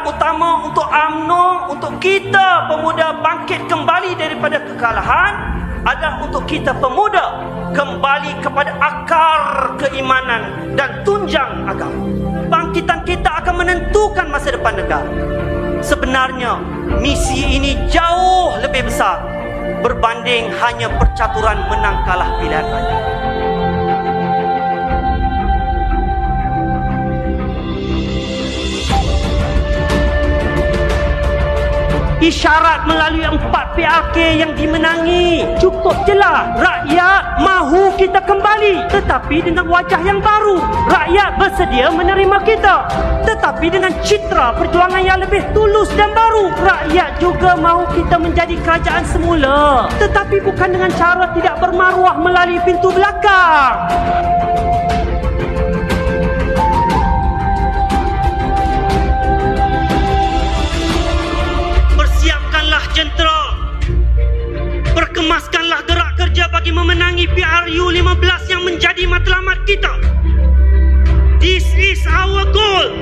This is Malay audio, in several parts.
syarat utama untuk UMNO, untuk kita pemuda bangkit kembali daripada kekalahan adalah untuk kita pemuda kembali kepada akar keimanan dan tunjang agama. Bangkitan kita akan menentukan masa depan negara. Sebenarnya misi ini jauh lebih besar berbanding hanya percaturan menang kalah pilihan raya. Isyarat melalui 4 PAK yang dimenangi cukup jelas. Rakyat mahu kita kembali, tetapi dengan wajah yang baru. Rakyat bersedia menerima kita, tetapi dengan citra perjuangan yang lebih tulus dan baru. Rakyat juga mahu kita menjadi kerajaan semula, tetapi bukan dengan cara tidak bermaruah melalui pintu belakang. Jentera, perkemaskanlah gerak kerja bagi memenangi PRU 15 yang menjadi matlamat kita. This is our goal.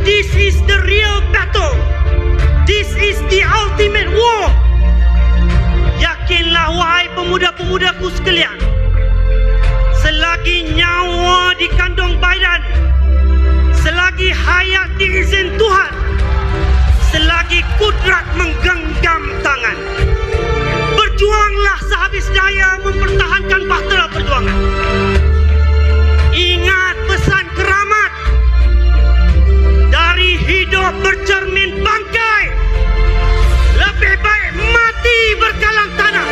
This is the real battle. This is the ultimate war. Yakinlah wahai pemuda-pemudaku sekalian, selagi nyawa dikandung badan, selagi hayat diizin Tuhan, selagi kudrat menggenggam tangan, berjuanglah sehabis daya mempertahankan bahtera perjuangan. Ingat pesan keramat, dari hidup bercermin bangkai, lebih baik mati berkalang tanah.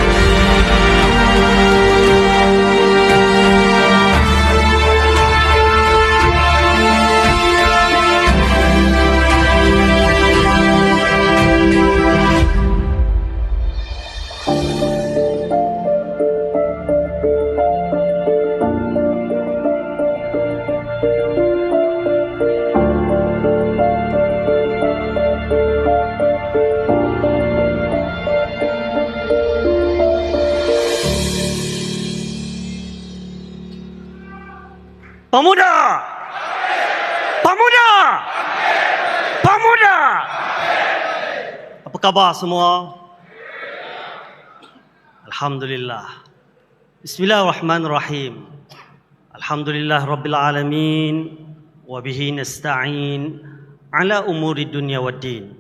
Pemuda! Pemuda! Pemuda! Apa khabar semua? Alhamdulillah. Bismillahirrahmanirrahim. Alhamdulillah Rabbil Alamin. Wabihi nasta'in ala umuri dunya waddin.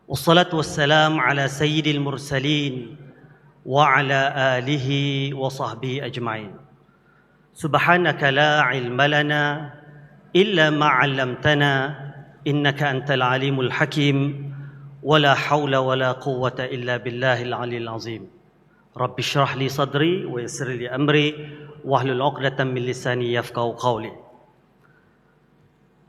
Wassalatu wassalam ala sayyidil mursalin wa ala alihi wa sahbihi ajma'in. Subhanaka la ilma lana illa ma 'allamtana innaka antal alimul hakim wa la hawla wa la quwwata illa billahil aliyil azim. Rabbi shrah li sadri wa yassir li amri wahlul 'uqdatam min lisani yafqahu qawli.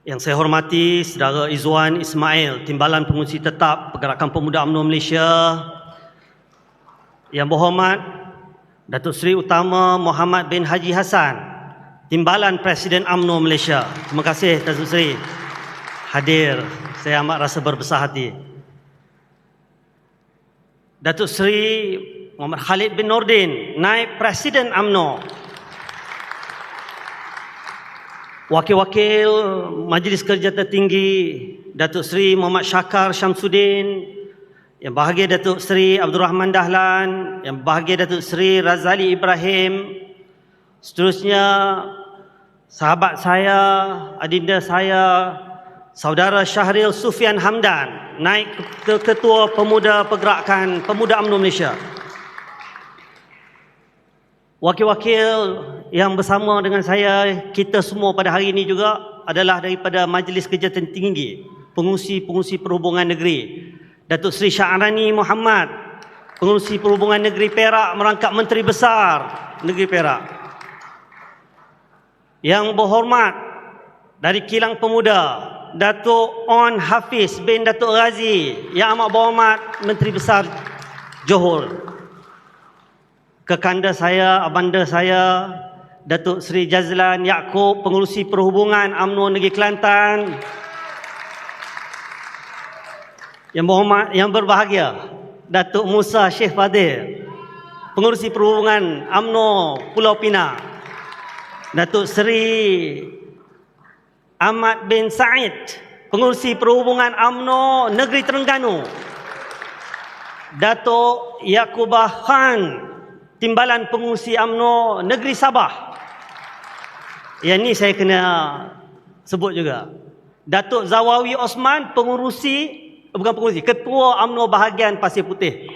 Yang saya hormati Saudara Izwan Ismail, Timbalan Pengurusi Tetap Pergerakan Pemuda UMNO Malaysia. Yang berhormat Datuk Seri Utama Muhammad bin Haji Hassan, Timbalan Presiden UMNO Malaysia. Terima kasih Datuk Seri hadir. Saya amat rasa berbesar hati. Datuk Seri Muhammad Khalid bin Nordin, Naib Presiden UMNO. Wakil-wakil Majlis Kerja Tertinggi Datuk Seri Muhammad Syakar Syamsuddin, yang bahagia Datuk Seri Abdul Rahman Dahlan, yang bahagia Datuk Seri Razali Ibrahim, seterusnya sahabat saya, adinda saya, Saudara Syahril Sufian Hamdan, Naib Ketua Pemuda Pergerakan Pemuda UMNO Malaysia. Wakil-wakil yang bersama dengan saya, kita semua pada hari ini juga adalah daripada Majlis Kerja Tertinggi Pengurusi Perhubungan Negeri. Datuk Seri Sya'rani Muhammad, Pengurusi Perhubungan Negeri Perak, merangkap Menteri Besar Negeri Perak. Yang berhormat dari Kilang Pemuda, Datuk On Hafiz bin Datuk Razi, yang amat berhormat Menteri Besar Johor. Kekanda saya, abanda saya, Datuk Seri Jazlan Yaakob, Pengurusi Perhubungan UMNO Negeri Kelantan. Yang berbahagia Datuk Musa Sheikh Fadil, Pengurusi Perhubungan UMNO Pulau Pinang. Datuk Seri Ahmad bin Said, Pengurusi Perhubungan UMNO Negeri Terengganu, Datuk Yaqubah Khan, Timbalan Pengurusi UMNO Negeri Sabah. Yang ni saya kena sebut juga. Datuk Zawawi Osman, Ketua UMNO Bahagian Pasir Putih.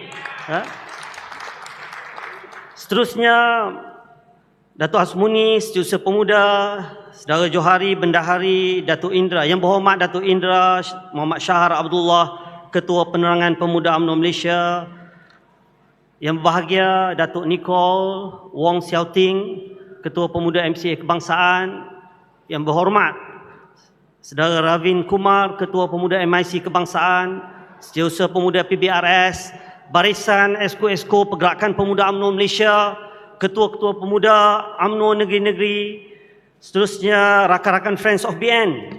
Seterusnya, Datuk Hasmuni, Setiausaha Pemuda, Saudara Johari Bendahari, Datuk Indra, Yang Berhormat Datuk Indra Muhammad Syahar Abdullah, Ketua Penerangan Pemuda UMNO Malaysia, yang berbahagia Datuk Nicole Wong Siao Ting, Ketua Pemuda MCA Kebangsaan, yang berhormat Saudara Ravin Kumar, Ketua Pemuda MIC Kebangsaan, Setiausaha Pemuda PBRS, Barisan Esko-Esko Pergerakan Pemuda UMNO Malaysia, Ketua-Ketua Pemuda UMNO Negeri-Negeri, seterusnya rakan-rakan Friends of BN,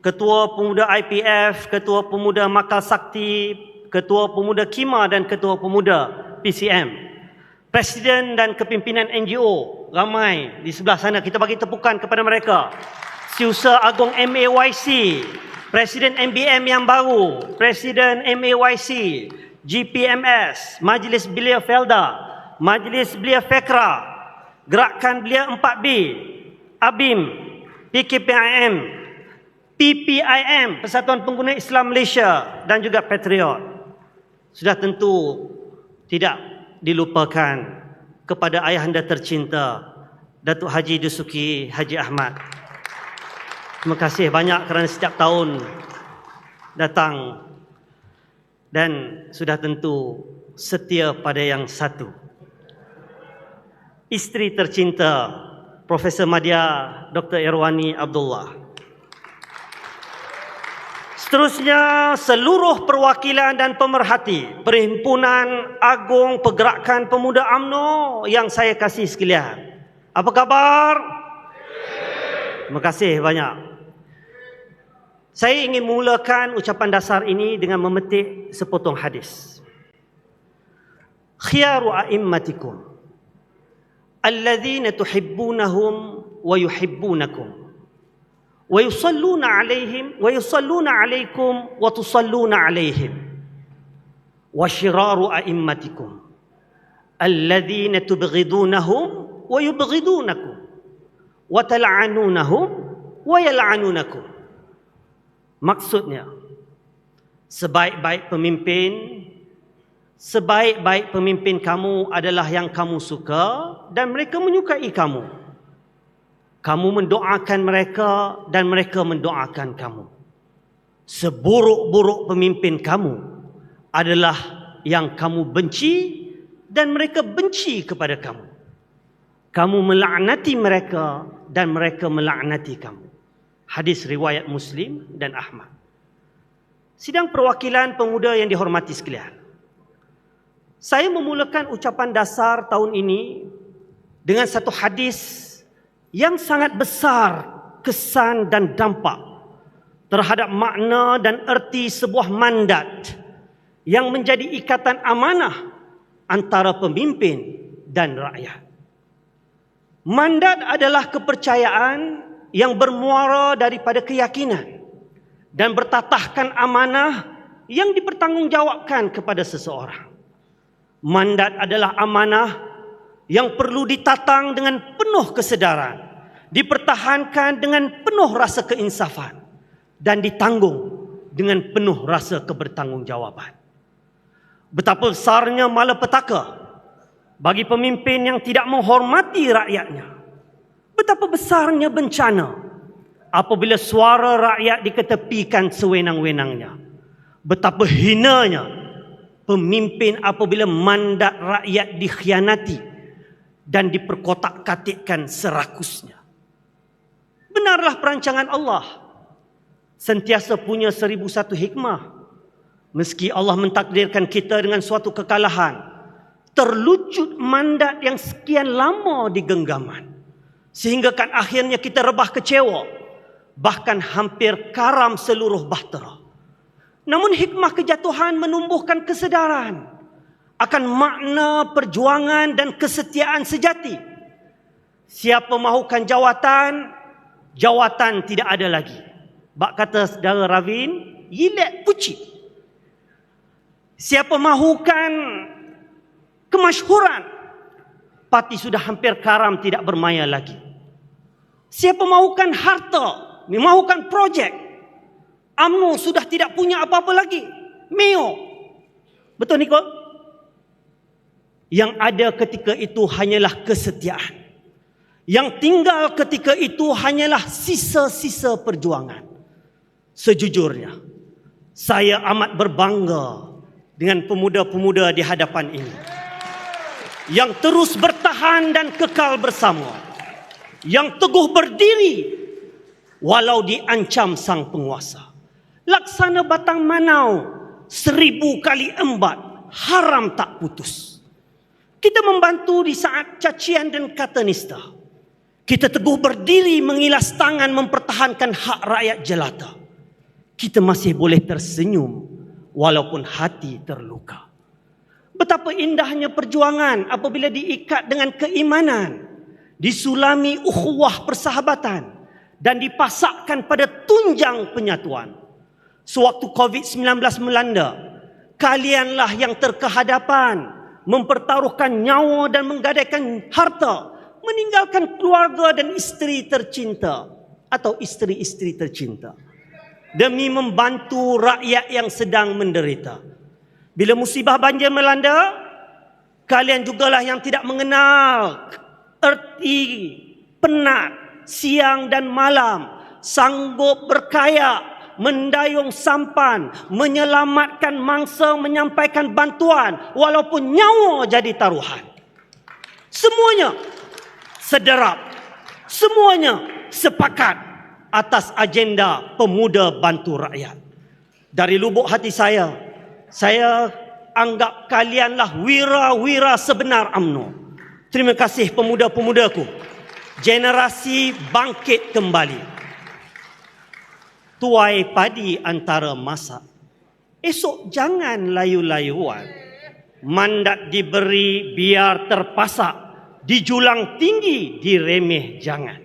Ketua Pemuda IPF, Ketua Pemuda Makal Sakti, Ketua Pemuda Kima dan Ketua Pemuda PCM, Presiden dan kepimpinan NGO, ramai di sebelah sana, kita bagi tepukan kepada mereka. Setiausaha Agong MAYC, Presiden MBM yang baru, Presiden MAYC, GPMS, Majlis Belia Felda, Majlis Belia Fekra, Gerakan Belia 4B, ABIM, PKPIM, PPIM, Persatuan Pengguna Islam Malaysia, dan juga Patriot. Sudah tentu tidak dilupakan kepada ayahanda tercinta Datuk Haji Dasuki Haji Ahmad. Terima kasih banyak kerana setiap tahun datang dan sudah tentu setia pada yang satu. Isteri tercinta Profesor Madya Dr. Irwani Abdullah. Seterusnya, seluruh perwakilan dan pemerhati Perhimpunan Agung Pergerakan Pemuda UMNO yang saya kasih sekalian. Apa khabar? Terima kasih banyak. Saya ingin mulakan ucapan dasar ini dengan memetik sepotong hadis. Khiyaru a'immatikum alladzina tuhibbunahum wa yuhibbunakum wa yusalluna alaihim wa yusalluna alaikum wa tusalluna alaihim wa syiraru a'immatikum alladzina tubghidunahum wa yubghidunakum wa tal'anunahum wa yal'anunakum. Maksudnya, sebaik-baik pemimpin kamu adalah yang kamu suka dan mereka menyukai kamu. Kamu mendoakan mereka dan mereka mendoakan kamu. Seburuk-buruk pemimpin kamu adalah yang kamu benci dan mereka benci kepada kamu. Kamu melaknati mereka dan mereka melaknati kamu. Hadis riwayat Muslim dan Ahmad. Sidang perwakilan pemuda yang dihormati sekalian, saya memulakan ucapan dasar tahun ini dengan satu hadis yang sangat besar kesan dan dampak terhadap makna dan erti sebuah mandat yang menjadi ikatan amanah antara pemimpin dan rakyat. Mandat adalah kepercayaan yang bermuara daripada keyakinan dan bertatahkan amanah yang dipertanggungjawabkan kepada seseorang. Mandat adalah amanah yang perlu ditatang dengan penuh kesedaran, dipertahankan dengan penuh rasa keinsafan dan ditanggung dengan penuh rasa kebertanggungjawaban. Betapa besarnya malapetaka bagi pemimpin yang tidak menghormati rakyatnya. Betapa besarnya bencana apabila suara rakyat diketepikan sewenang-wenangnya. Betapa hinanya pemimpin apabila mandat rakyat dikhianati dan diperkotak-katikkan serakusnya. Benarlah perancangan Allah sentiasa punya 1001 hikmah. Meski Allah mentakdirkan kita dengan suatu kekalahan, terlucut mandat yang sekian lama di genggaman, sehingga kan akhirnya kita rebah kecewa, bahkan hampir karam seluruh bahtera. Namun hikmah kejatuhan menumbuhkan kesedaran akan makna perjuangan dan kesetiaan sejati. Siapa mahukan jawatan, jawatan tidak ada lagi. Bak kata saudara Ravin, yilet puci. Siapa mahukan kemasyhuran, parti sudah hampir karam tidak bermaya lagi. Siapa mahukan harta, mahukan projek, UMNO sudah tidak punya apa-apa lagi. Meo. Betul Nicole? Yang ada ketika itu hanyalah kesetiaan. Yang tinggal ketika itu hanyalah sisa-sisa perjuangan. Sejujurnya, saya amat berbangga dengan pemuda-pemuda di hadapan ini yang terus bertahan dan kekal bersama, yang teguh berdiri walau diancam sang penguasa. Laksana batang manau, 1000 kali embat, haram tak putus. Kita membantu di saat cacian dan kata nista. Kita teguh berdiri mengilas tangan mempertahankan hak rakyat jelata. Kita masih boleh tersenyum walaupun hati terluka. Betapa indahnya perjuangan apabila diikat dengan keimanan, disulami ukhuwah persahabatan dan dipasakkan pada tunjang penyatuan. Sewaktu COVID-19 melanda, kalianlah yang terkehadapan mempertaruhkan nyawa dan menggadaikan harta, meninggalkan keluarga dan isteri tercinta atau isteri-isteri tercinta demi membantu rakyat yang sedang menderita. Bila musibah banjir melanda, kalian jugalah yang tidak mengenal erti penat siang dan malam, sanggup berkayak, mendayung sampan, menyelamatkan mangsa, menyampaikan bantuan walaupun nyawa jadi taruhan. Semuanya sederap, semuanya sepakat atas agenda pemuda bantu rakyat. Dari lubuk hati saya anggap kalianlah wira-wira sebenar UMNO. Terima kasih pemuda-pemudaku. Generasi bangkit kembali. Tuai padi antara masa. Esok jangan layu-layuan. Mandat diberi biar terpasak. Dijulang tinggi, diremeh jangan.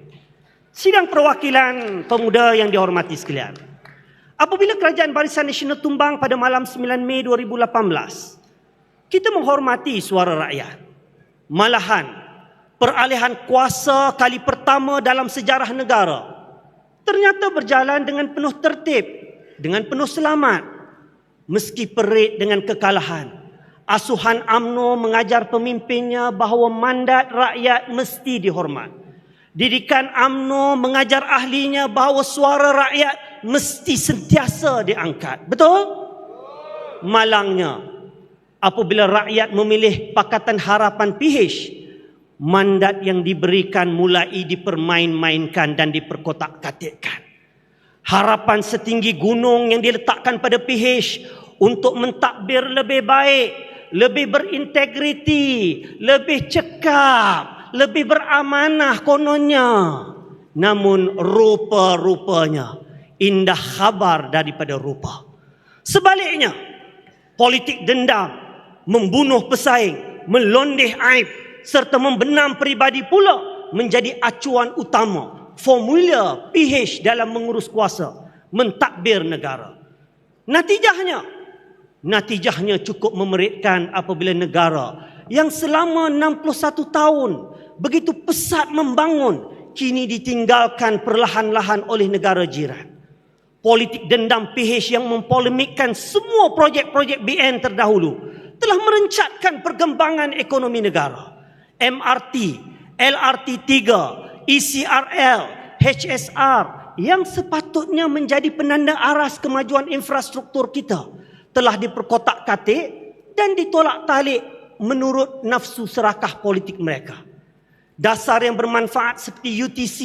Sidang perwakilan pemuda yang dihormati sekalian. Apabila Kerajaan Barisan Nasional tumbang pada malam 9 Mei 2018, kita menghormati suara rakyat. Malahan, peralihan kuasa kali pertama dalam sejarah negara ternyata berjalan dengan penuh tertib, dengan penuh selamat. Meski perit dengan kekalahan, asuhan UMNO mengajar pemimpinnya bahawa mandat rakyat mesti dihormat. Didikan UMNO mengajar ahlinya bahawa suara rakyat mesti sentiasa diangkat. Betul? Malangnya, apabila rakyat memilih Pakatan Harapan PH, mandat yang diberikan mulai dipermain-mainkan dan diperkotak-katikkan. Harapan setinggi gunung yang diletakkan pada PH untuk mentadbir lebih baik, lebih berintegriti, lebih cekap, lebih beramanah kononnya. Namun rupa-rupanya indah khabar daripada rupa. Sebaliknya, politik dendam, membunuh pesaing, melondeh aib serta membenam peribadi pula menjadi acuan utama formula PH dalam mengurus kuasa, mentadbir negara. Natijahnya cukup memeritkan apabila negara yang selama 61 tahun begitu pesat membangun, kini ditinggalkan perlahan-lahan oleh negara jiran. Politik dendam PH yang mempolemikkan semua projek-projek BN terdahulu telah merencatkan perkembangan ekonomi negara. MRT, LRT3, ECRL, HSR yang sepatutnya menjadi penanda aras kemajuan infrastruktur kita telah diperkotak-katik dan ditolak talik menurut nafsu serakah politik mereka. Dasar yang bermanfaat seperti UTC,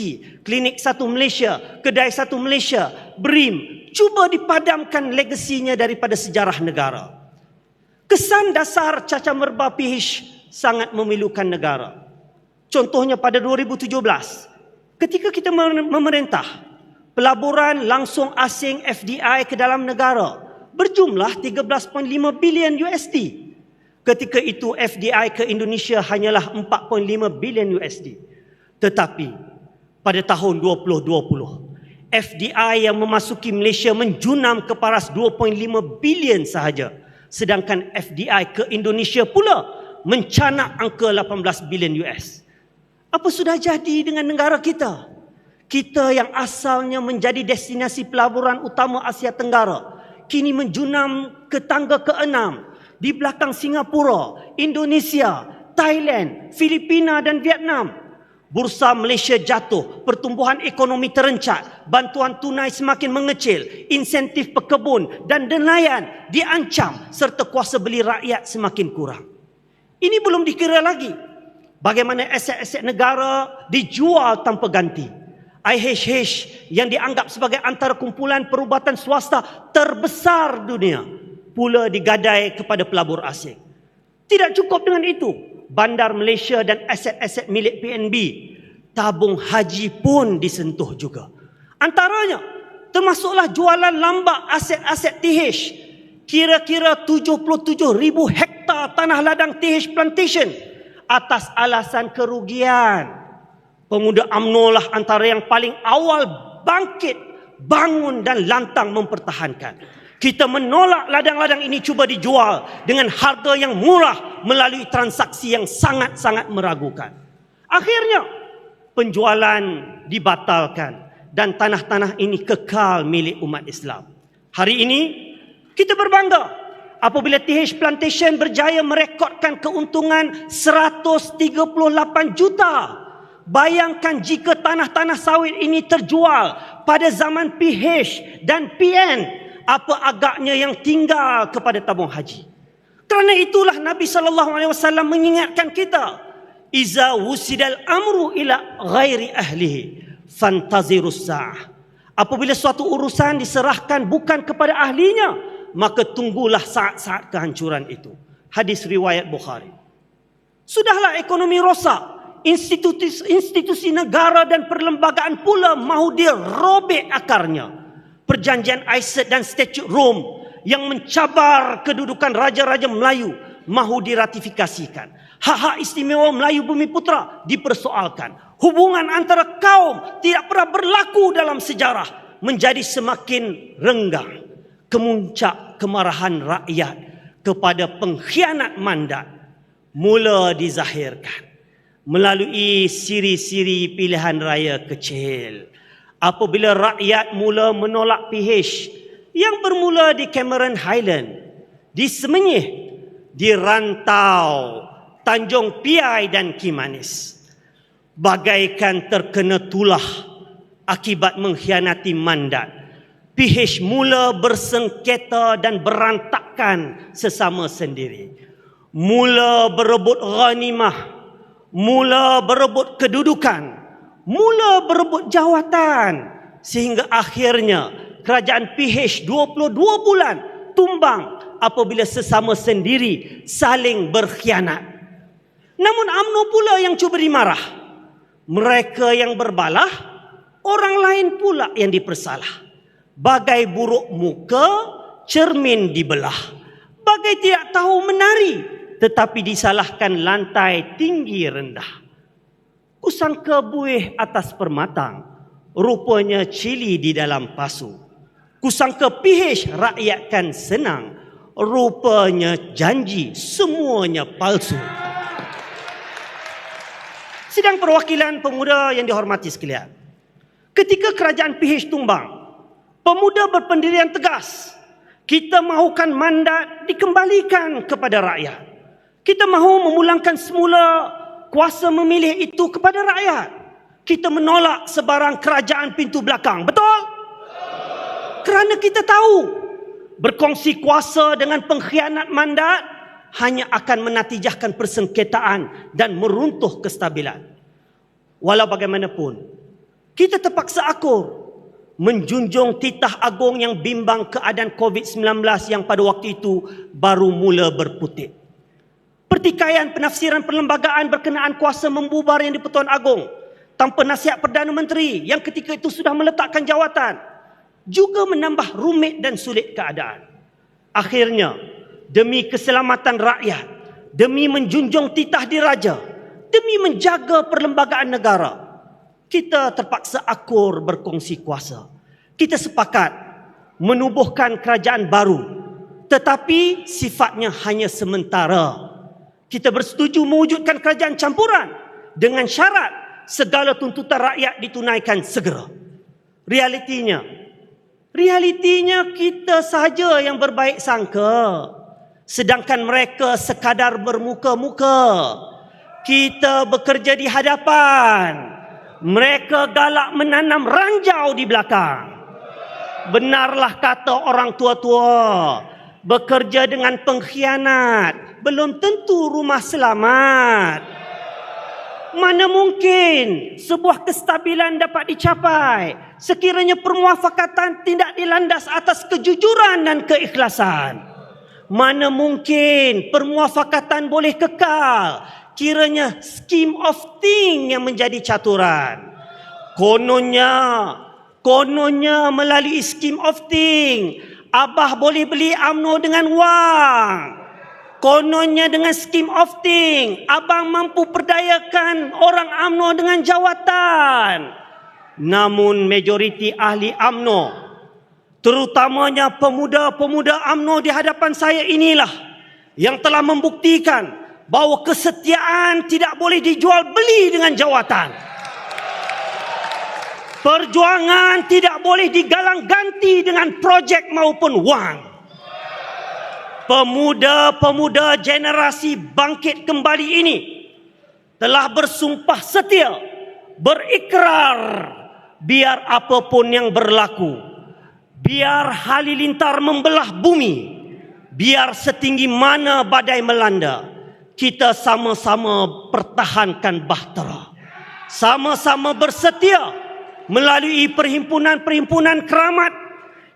Klinik Satu Malaysia, Kedai Satu Malaysia, BRIM cuba dipadamkan legasinya daripada sejarah negara. Kesan dasar cacamerba PH sangat memilukan negara. Contohnya pada 2017, ketika kita memerintah, pelaburan langsung asing FDI ke dalam negara berjumlah 13.5 bilion USD. Ketika itu FDI ke Indonesia hanyalah 4.5 bilion USD. Tetapi pada tahun 2020, FDI yang memasuki Malaysia menjunam ke paras 2.5 bilion sahaja. Sedangkan FDI ke Indonesia pula mencanak angka 18 bilion US. Apa sudah jadi dengan negara kita? Kita yang asalnya menjadi destinasi pelaburan utama Asia Tenggara, kini menjunam ke tangga ke-6 di belakang Singapura, Indonesia, Thailand, Filipina dan Vietnam. Bursa Malaysia jatuh, pertumbuhan ekonomi terencat, bantuan tunai semakin mengecil, insentif pekebun dan nelayan diancam serta kuasa beli rakyat semakin kurang. Ini belum dikira lagi bagaimana aset-aset negara dijual tanpa ganti. IHH yang dianggap sebagai antara kumpulan perubatan swasta terbesar dunia pula digadai kepada pelabur asing. Tidak cukup dengan itu, bandar Malaysia dan aset-aset milik PNB, tabung haji pun disentuh juga. Antaranya termasuklah jualan lambak aset-aset TH, kira-kira 77,000 hektar tanah ladang TH Plantation atas alasan kerugian. Pemuda UMNO lah antara yang paling awal bangkit, bangun dan lantang mempertahankan. Kita menolak ladang-ladang ini cuba dijual dengan harga yang murah melalui transaksi yang sangat-sangat meragukan. Akhirnya, penjualan dibatalkan dan tanah-tanah ini kekal milik umat Islam. Hari ini, kita berbangga apabila TH Plantation berjaya merekodkan keuntungan 138 juta. Bayangkan jika tanah-tanah sawit ini terjual pada zaman PH dan PN, apa agaknya yang tinggal kepada tabung haji. Kerana itulah Nabi SAW mengingatkan kita, iza wusidal amru ila ghairi ahlihi fantazirus sa'ah. Apabila suatu urusan diserahkan bukan kepada ahlinya, maka tunggulah saat-saat kehancuran itu. Hadis riwayat Bukhari. Sudahlah ekonomi rosak, institusi negara dan perlembagaan pula mahu dirobek akarnya. Perjanjian ISET dan Statute Rome yang mencabar kedudukan raja-raja Melayu mahu diratifikasikan. Hak-hak istimewa Melayu Bumi Putra dipersoalkan. Hubungan antara kaum tidak pernah berlaku dalam sejarah menjadi semakin renggang. Kemuncak kemarahan rakyat kepada pengkhianat mandat mula dizahirkan melalui siri-siri pilihan raya kecil. Apabila rakyat mula menolak PH yang bermula di Cameron Highland, di Semenyih, di Rantau, Tanjung Piai dan Kimanis, bagaikan terkena tulah akibat mengkhianati mandat, PH mula bersengketa dan berantakan sesama sendiri. Mula berebut ghanimah, mula berebut kedudukan, mula berebut jawatan, sehingga akhirnya kerajaan PH 22 bulan tumbang apabila sesama sendiri saling berkhianat. Namun UMNO pula yang cuba dimarah. Mereka yang berbalah, orang lain pula yang dipersalah. Bagai buruk muka, cermin dibelah. Bagai tidak tahu menari, tetapi disalahkan lantai tinggi rendah. Kusangka buih atas permatang, rupanya cili di dalam pasu. Kusangka PH rakyatkan senang, rupanya janji semuanya palsu. Sidang perwakilan pemuda yang dihormati sekalian, ketika kerajaan PH tumbang, pemuda berpendirian tegas. Kita mahukan mandat dikembalikan kepada rakyat. Kita mahu memulangkan semula kuasa memilih itu kepada rakyat. Kita menolak sebarang kerajaan pintu belakang. Betul? Kerana kita tahu berkongsi kuasa dengan pengkhianat mandat hanya akan menatijahkan persengketaan dan meruntuh kestabilan. Walau bagaimanapun, kita terpaksa akur menjunjung titah agung yang bimbang keadaan COVID-19 yang pada waktu itu baru mula berputik. Pertikaian penafsiran perlembagaan berkenaan kuasa membubar yang di-Pertuan Agong tanpa nasihat Perdana Menteri yang ketika itu sudah meletakkan jawatan juga menambah rumit dan sulit keadaan. Akhirnya, demi keselamatan rakyat, demi menjunjung titah diraja, demi menjaga perlembagaan negara, kita terpaksa akur berkongsi kuasa. kita sepakat menubuhkan kerajaan baru, tetapi sifatnya hanya sementara. Kita bersetuju mewujudkan kerajaan campuran dengan syarat segala tuntutan rakyat ditunaikan segera. Realitinya kita sahaja yang berbaik sangka, sedangkan mereka sekadar bermuka-muka. Kita bekerja di hadapan, mereka galak menanam ranjau di belakang. Benarlah kata orang tua-tua, bekerja dengan pengkhianat belum tentu rumah selamat. Mana mungkin sebuah kestabilan dapat dicapai sekiranya permuafakatan tidak dilandas atas kejujuran dan keikhlasan. Mana mungkin permuafakatan boleh kekal kiranya scheme of thing yang menjadi caturan. Kononnya melalui scheme of thing, Abah boleh beli UMNO dengan wang. Kononnya dengan scheme of thing, abang mampu perdayakan orang UMNO dengan jawatan. Namun majoriti ahli UMNO, terutamanya pemuda-pemuda UMNO di hadapan saya inilah yang telah membuktikan bahawa kesetiaan tidak boleh dijual beli dengan jawatan. Perjuangan tidak boleh digalang ganti dengan projek maupun wang. Pemuda-pemuda generasi bangkit kembali ini telah bersumpah setia, berikrar, biar apapun yang berlaku, biar halilintar membelah bumi, biar setinggi mana badai melanda, kita sama-sama pertahankan bahtera, sama-sama bersetia melalui perhimpunan-perhimpunan keramat.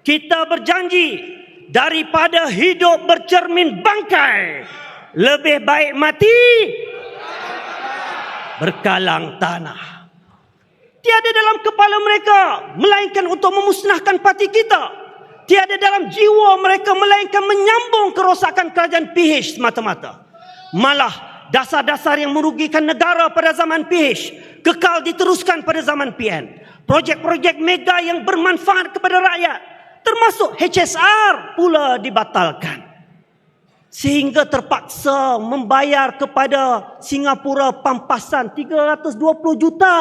Kita berjanji, daripada hidup bercermin bangkai, lebih baik mati berkalang tanah. Tiada dalam kepala mereka melainkan untuk memusnahkan parti kita. Tiada dalam jiwa mereka melainkan menyambung kerosakan kerajaan PH semata-mata. Malah dasar-dasar yang merugikan negara pada zaman PH kekal diteruskan pada zaman PN. Projek-projek mega yang bermanfaat kepada rakyat, termasuk HSR pula dibatalkan. Sehingga terpaksa membayar kepada Singapura pampasan 320 juta.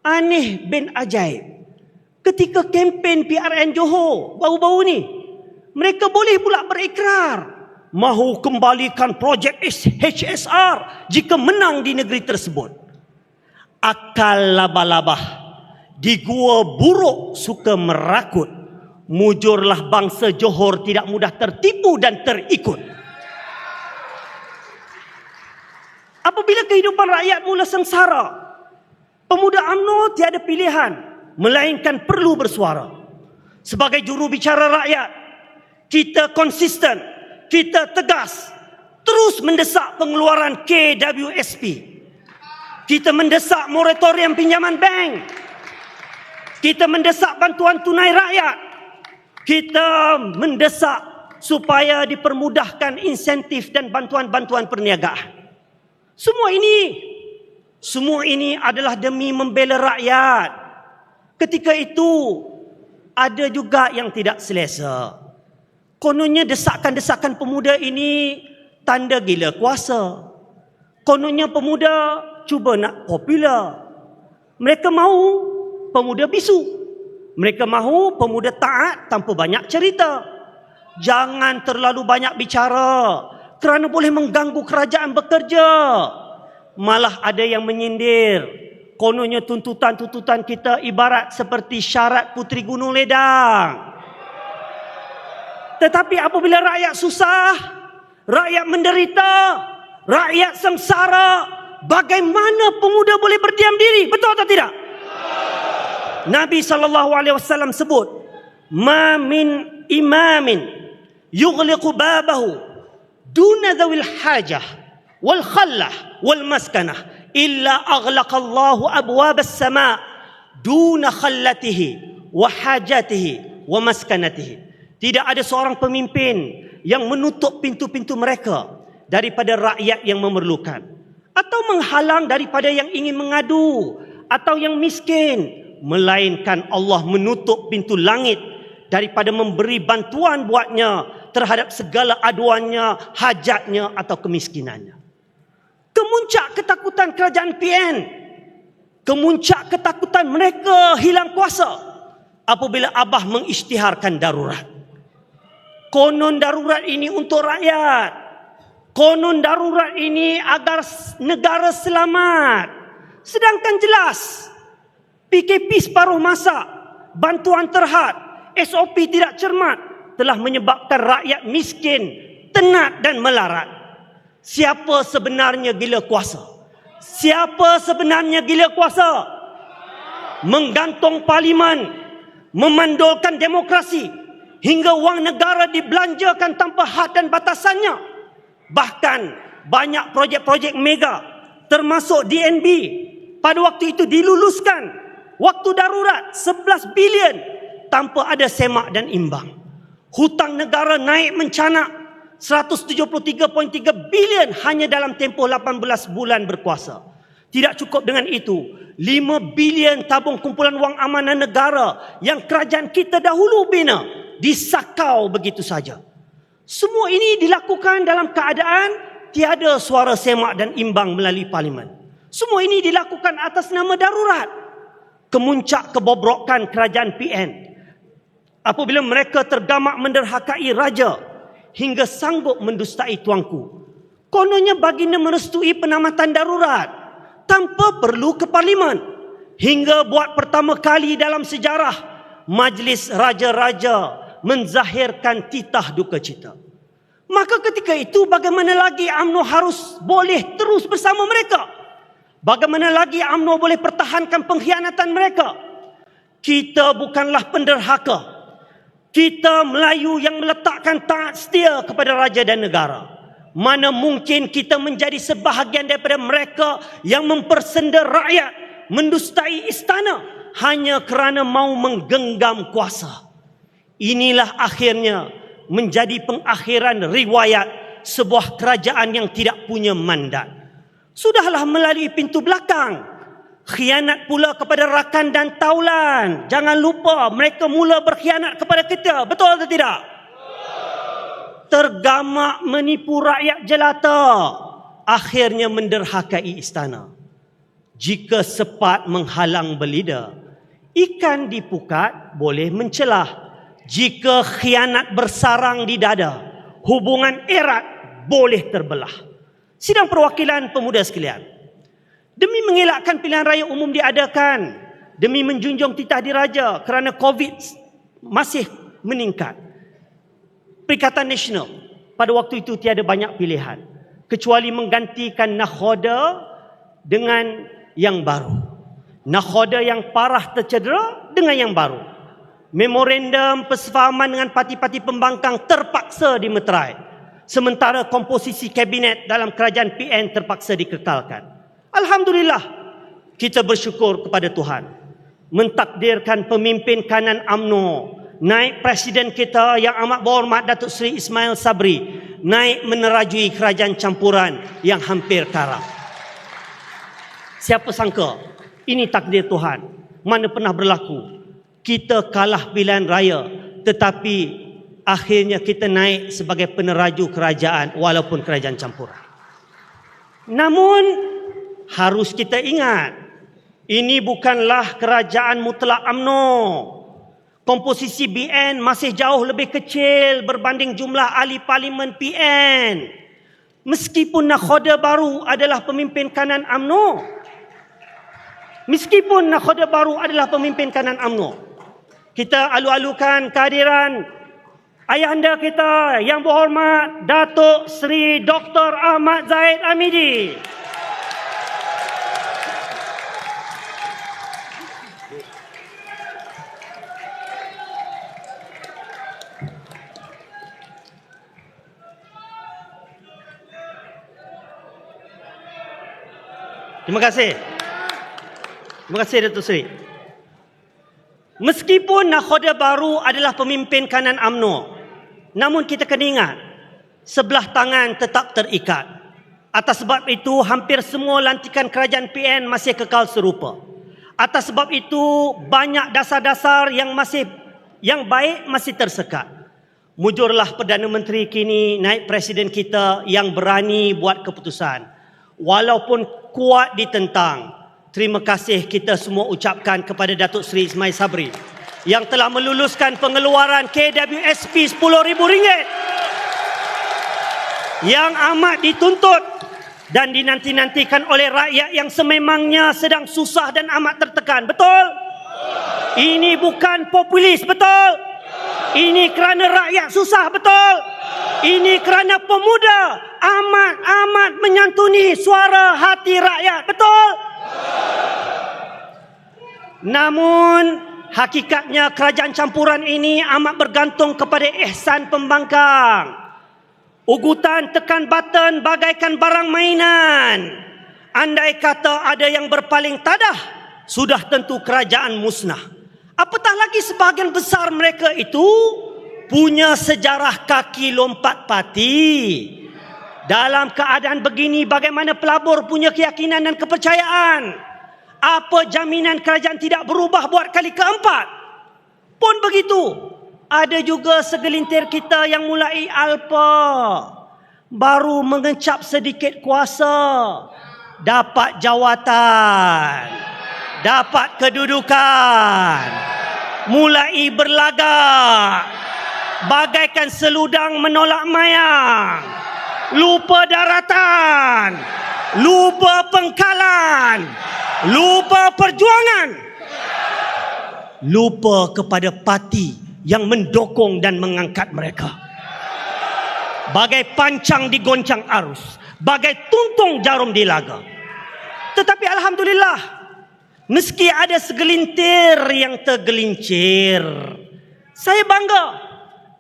Aneh bin ajaib. Ketika kempen PRN Johor baru-baru ni, mereka boleh pula berikrar mahu kembalikan projek HSR jika menang di negeri tersebut. Akal labah-labah di gua buruk suka merakut. Mujurlah bangsa Johor tidak mudah tertipu dan terikut. Apabila kehidupan rakyat mula sengsara, pemuda UMNO tiada pilihan melainkan perlu bersuara. Sebagai juru bicara rakyat, kita konsisten, kita tegas, terus mendesak pengeluaran KWSP. Kita mendesak moratorium pinjaman bank. Kita mendesak bantuan tunai rakyat. Kita mendesak supaya dipermudahkan insentif dan bantuan-bantuan perniagaan. Semua ini adalah demi membela rakyat. Ketika itu ada juga yang tidak selesa. Kononnya desakan-desakan pemuda ini tanda gila kuasa. Kononnya pemuda cuba nak popular. Mereka mahu pemuda bisu. Mereka mahu pemuda taat tanpa banyak cerita. Jangan terlalu banyak bicara kerana boleh mengganggu kerajaan bekerja. Malah ada yang menyindir, kononnya tuntutan-tuntutan kita ibarat seperti syarat Puteri Gunung Ledang. Tetapi apabila rakyat susah, rakyat menderita, rakyat sengsara, bagaimana pemuda boleh berdiam diri? Betul atau tidak? Nabi SAW sebut, "Ma min imamin yughliqu babahu duna dhawil hajah wal khallah wal maskanah illa aghlaqallahu abwab as-sama' duna khallatihi wa hajatihi wa maskanatihi." Tidak ada seorang pemimpin yang menutup pintu-pintu mereka daripada rakyat yang memerlukan, atau menghalang daripada yang ingin mengadu, atau yang miskin melainkan Allah menutup pintu langit daripada memberi bantuan buatnya terhadap segala aduannya, hajatnya atau kemiskinannya. Kemuncak ketakutan kerajaan PN, kemuncak ketakutan mereka hilang kuasa apabila Abah mengisytiharkan darurat. Konon darurat ini untuk rakyat, konon darurat ini agar negara selamat. Sedangkan jelas PKP separuh masa, bantuan terhad, SOP tidak cermat telah menyebabkan rakyat miskin, tenat dan melarat. Siapa sebenarnya gila kuasa? Siapa sebenarnya gila kuasa? Menggantung parlimen, memandulkan demokrasi, hingga wang negara dibelanjakan tanpa had dan batasannya. Bahkan banyak projek-projek mega termasuk DNB pada waktu itu diluluskan waktu darurat 11 bilion tanpa ada semak dan imbang. Hutang negara naik mencanak 173.3 bilion hanya dalam tempoh 18 bulan berkuasa. Tidak cukup dengan itu, 5 bilion tabung kumpulan wang amanah negara yang kerajaan kita dahulu bina disakau begitu saja. Semua ini dilakukan dalam keadaan tiada suara semak dan imbang melalui parlimen. Semua ini dilakukan atas nama darurat. Kemuncak kebobrokan kerajaan PN apabila mereka tergamak menderhakai raja hingga sanggup mendustai tuanku. Kononnya baginda merestui penamatan darurat tanpa perlu ke parlimen, hingga buat pertama kali dalam sejarah majlis raja-raja menzahirkan titah duka cita. Maka ketika itu bagaimana lagi UMNO harus boleh terus bersama mereka? Bagaimana lagi UMNO boleh pertahankan pengkhianatan mereka? Kita bukanlah penderhaka. Kita Melayu yang meletakkan taat setia kepada raja dan negara. Mana mungkin kita menjadi sebahagian daripada mereka yang mempersenda rakyat, mendustai istana hanya kerana mau menggenggam kuasa. Inilah akhirnya menjadi pengakhiran riwayat sebuah kerajaan yang tidak punya mandat. Sudahlah melalui pintu belakang. Khianat pula kepada rakan dan taulan. Jangan lupa mereka mula berkhianat kepada kita. Betul atau tidak? Tergamak menipu rakyat jelata, akhirnya menderhakai istana. Jika sepat menghalang belida, ikan di pukat boleh mencelah. Jika khianat bersarang di dada, hubungan erat boleh terbelah. Sidang perwakilan pemuda sekalian, demi mengelakkan pilihan raya umum diadakan, demi menjunjung titah diraja kerana COVID masih meningkat, Perikatan Nasional pada waktu itu tiada banyak pilihan kecuali menggantikan nakhoda dengan yang baru. Nakhoda yang parah tercedera dengan yang baru. Memorandum persefahaman dengan parti-parti pembangkang terpaksa dimeterai. Sementara komposisi kabinet dalam kerajaan PN terpaksa dikekalkan. Alhamdulillah, kita bersyukur kepada Tuhan mentakdirkan pemimpin kanan UMNO, naik presiden kita yang amat berhormat Datuk Seri Ismail Sabri, naik menerajui kerajaan campuran yang hampir karam. Siapa sangka ini takdir Tuhan. Mana pernah berlaku kita kalah pilihan raya tetapi akhirnya kita naik sebagai peneraju kerajaan walaupun kerajaan campuran. Namun harus kita ingat, ini bukanlah kerajaan mutlak UMNO. Komposisi BN masih jauh lebih kecil berbanding jumlah ahli parlimen PN. Meskipun nakhoda baru adalah pemimpin kanan UMNO. Meskipun nakhoda baru adalah pemimpin kanan UMNO. Kita alu-alukan kehadiran ayahanda kita yang berhormat Datuk Seri Dr. Ahmad Zahid Hamidi. Terima kasih. Terima kasih Datuk Seri. Meskipun nakhoda baru adalah pemimpin kanan UMNO, namun kita kena ingat, sebelah tangan tetap terikat. Atas sebab itu, hampir semua lantikan kerajaan PN masih kekal serupa. Atas sebab itu, banyak dasar-dasar yang baik masih tersekat. Mujurlah Perdana Menteri kini, naik Presiden kita yang berani buat keputusan. Walaupun kuat ditentang, terima kasih kita semua ucapkan kepada Datuk Seri Ismail Sabri yang telah meluluskan pengeluaran KWSP RM10,000 yang amat dituntut dan dinanti-nantikan oleh rakyat yang sememangnya sedang susah dan amat tertekan. Betul? Ini bukan populis, betul? Ini kerana rakyat susah, betul? Ini kerana pemuda amat menyantuni suara hati rakyat, betul? Namun hakikatnya kerajaan campuran ini amat bergantung kepada ihsan pembangkang. Ugutan tekan button bagaikan barang mainan. Andai kata ada yang berpaling tadah, sudah tentu kerajaan musnah. Apatah lagi sebahagian besar mereka itu punya sejarah kaki lompat pati. Dalam keadaan begini, bagaimana pelabur punya keyakinan dan kepercayaan? Apa jaminan kerajaan tidak berubah buat kali keempat? Pun begitu, ada juga segelintir kita yang mulai alpa, baru mengecap sedikit kuasa, dapat jawatan, dapat kedudukan, mulai berlagak bagaikan seludang menolak mayang, lupa daratan, lupa pengkalan, lupa perjuangan, lupa kepada parti yang mendokong dan mengangkat mereka. Bagai pancang digoncang arus, bagai tuntung jarum di laga. Tetapi alhamdulillah, meski ada segelintir yang tergelincir, saya bangga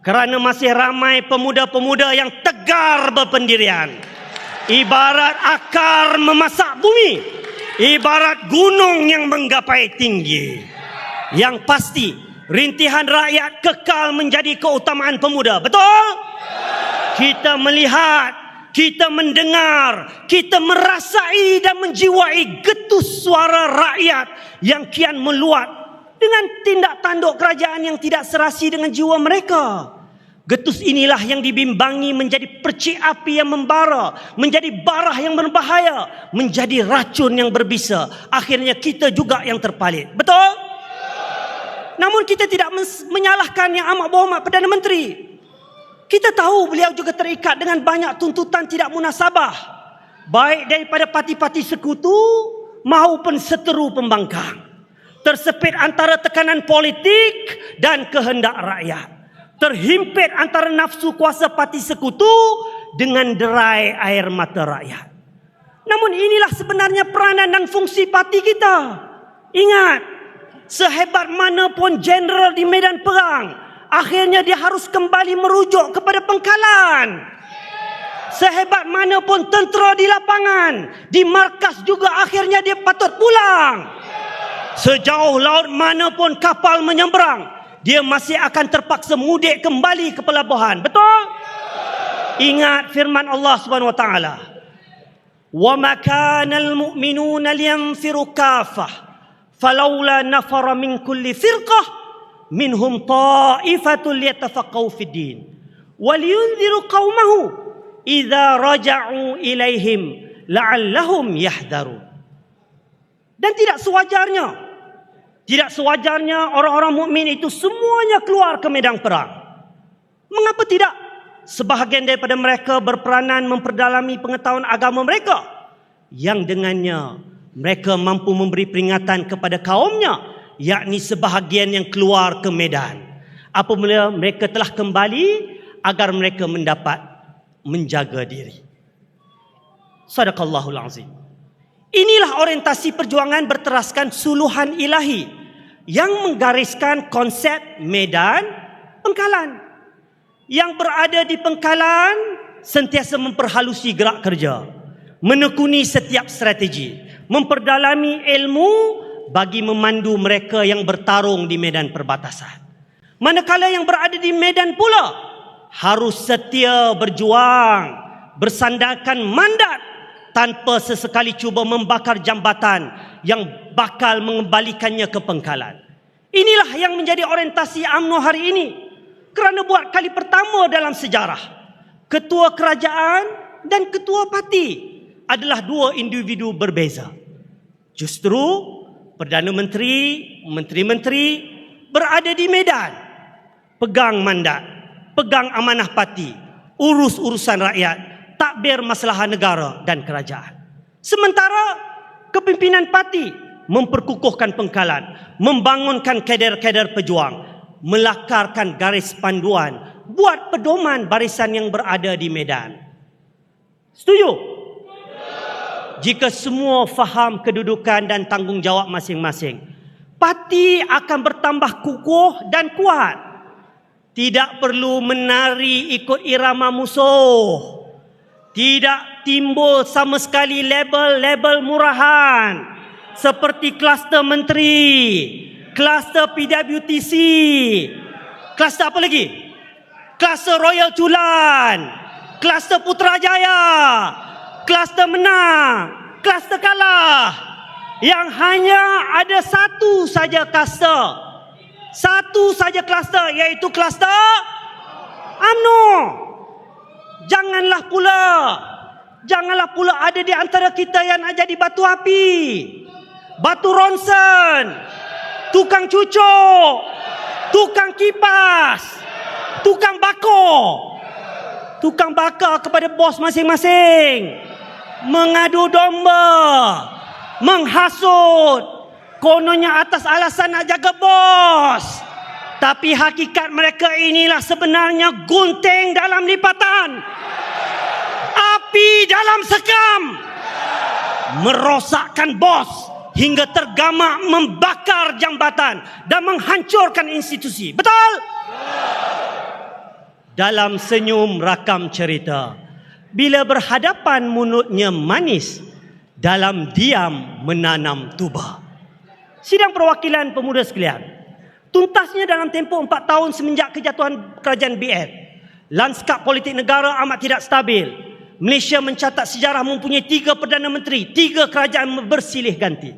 kerana masih ramai pemuda-pemuda yang tegar berpendirian. Ibarat akar memasak bumi, ibarat gunung yang menggapai tinggi. Yang pasti, rintihan rakyat kekal menjadi keutamaan pemuda. Betul? Kita melihat, kita mendengar, kita merasai dan menjiwai getus suara rakyat yang kian meluat dengan tindak tanduk kerajaan yang tidak serasi dengan jiwa mereka. Getus inilah yang dibimbangi menjadi percik api yang membara, menjadi barah yang berbahaya, menjadi racun yang berbisa. Akhirnya kita juga yang terpalit. Betul? Namun kita tidak menyalahkan yang amat berhormat Perdana Menteri. Kita tahu beliau juga terikat dengan banyak tuntutan tidak munasabah, baik daripada parti-parti sekutu maupun seteru pembangkang. Tersepit antara tekanan politik dan kehendak rakyat. Terhimpit antara nafsu kuasa parti sekutu dengan derai air mata rakyat. Namun inilah sebenarnya peranan dan fungsi parti kita. Ingat, sehebat mana pun jeneral di medan perang, akhirnya dia harus kembali merujuk kepada pengkalan. Sehebat mana pun tentera di lapangan, di markas juga akhirnya dia patut pulang. Sejauh laut mana pun kapal menyeberang, dia masih akan terpaksa mudik kembali ke pelabuhan. Betul? Ingat firman Allah Subhanahu wa taala. Wa ma kana al-mu'minuna liyanfiru kaffah falawla nafara min kulli firqah minhum ta'ifatul yatafaqahu fid din wal yunziru qaumahu idza raja'u ilaihim la'allahum yahdharun. Dan tidak sewajarnya orang-orang mukmin itu semuanya keluar ke medan perang. Mengapa tidak? Sebahagian daripada mereka berperanan memperdalami pengetahuan agama mereka, yang dengannya mereka mampu memberi peringatan kepada kaumnya, yakni sebahagian yang keluar ke medan. Apabila mereka telah kembali, agar mereka mendapat menjaga diri. Sadaqallahul azim. Inilah orientasi perjuangan berteraskan suluhan ilahi yang menggariskan konsep medan pengkalan. Yang berada di pengkalan sentiasa memperhalusi gerak kerja, menekuni setiap strategi, memperdalami ilmu bagi memandu mereka yang bertarung di medan perbatasan. Manakala yang berada di medan pula harus setia berjuang, bersandarkan mandat tanpa sesekali cuba membakar jambatan yang bakal mengembalikannya ke pengkalan. Inilah yang menjadi orientasi UMNO hari ini. Kerana buat kali pertama dalam sejarah, ketua kerajaan dan ketua parti adalah dua individu berbeza. Justru Perdana Menteri, menteri-menteri berada di medan, pegang mandat, pegang amanah parti, urus urusan rakyat, takbir masalah negara dan kerajaan. Sementara kepimpinan parti memperkukuhkan pengkalan, membangunkan kader-kader pejuang, melakarkan garis panduan, buat pedoman barisan yang berada di medan. Setuju? Jika semua faham kedudukan dan tanggungjawab masing-masing, parti akan bertambah kukuh dan kuat. Tidak perlu menari ikut irama musuh. Tidak timbul sama sekali label-label murahan seperti kluster menteri, kluster PWTC, kluster apa lagi? Kluster Royal Chulan, kluster Putrajaya, kluster menang, kluster kalah. Yang hanya ada satu saja kluster, satu saja kluster, iaitu kluster UMNO. Janganlah pula ada di antara kita yang nak jadi batu api, batu ronsen, tukang cucuk, tukang kipas, tukang bakar kepada bos masing-masing, mengadu domba, menghasut, kononnya atas alasan nak jaga bos. Tapi hakikat mereka inilah sebenarnya gunting dalam lipatan, api dalam sekam, merosakkan bos hingga tergamak membakar jambatan dan menghancurkan institusi. Betul? Dalam senyum rakam cerita, bila berhadapan mulutnya manis, dalam diam menanam tuba. Sidang perwakilan pemuda sekalian, tuntasnya dalam tempoh 4 tahun semenjak kejatuhan kerajaan BN, lanskap politik negara amat tidak stabil. Malaysia mencatat sejarah mempunyai 3 Perdana Menteri, 3 kerajaan bersilih ganti.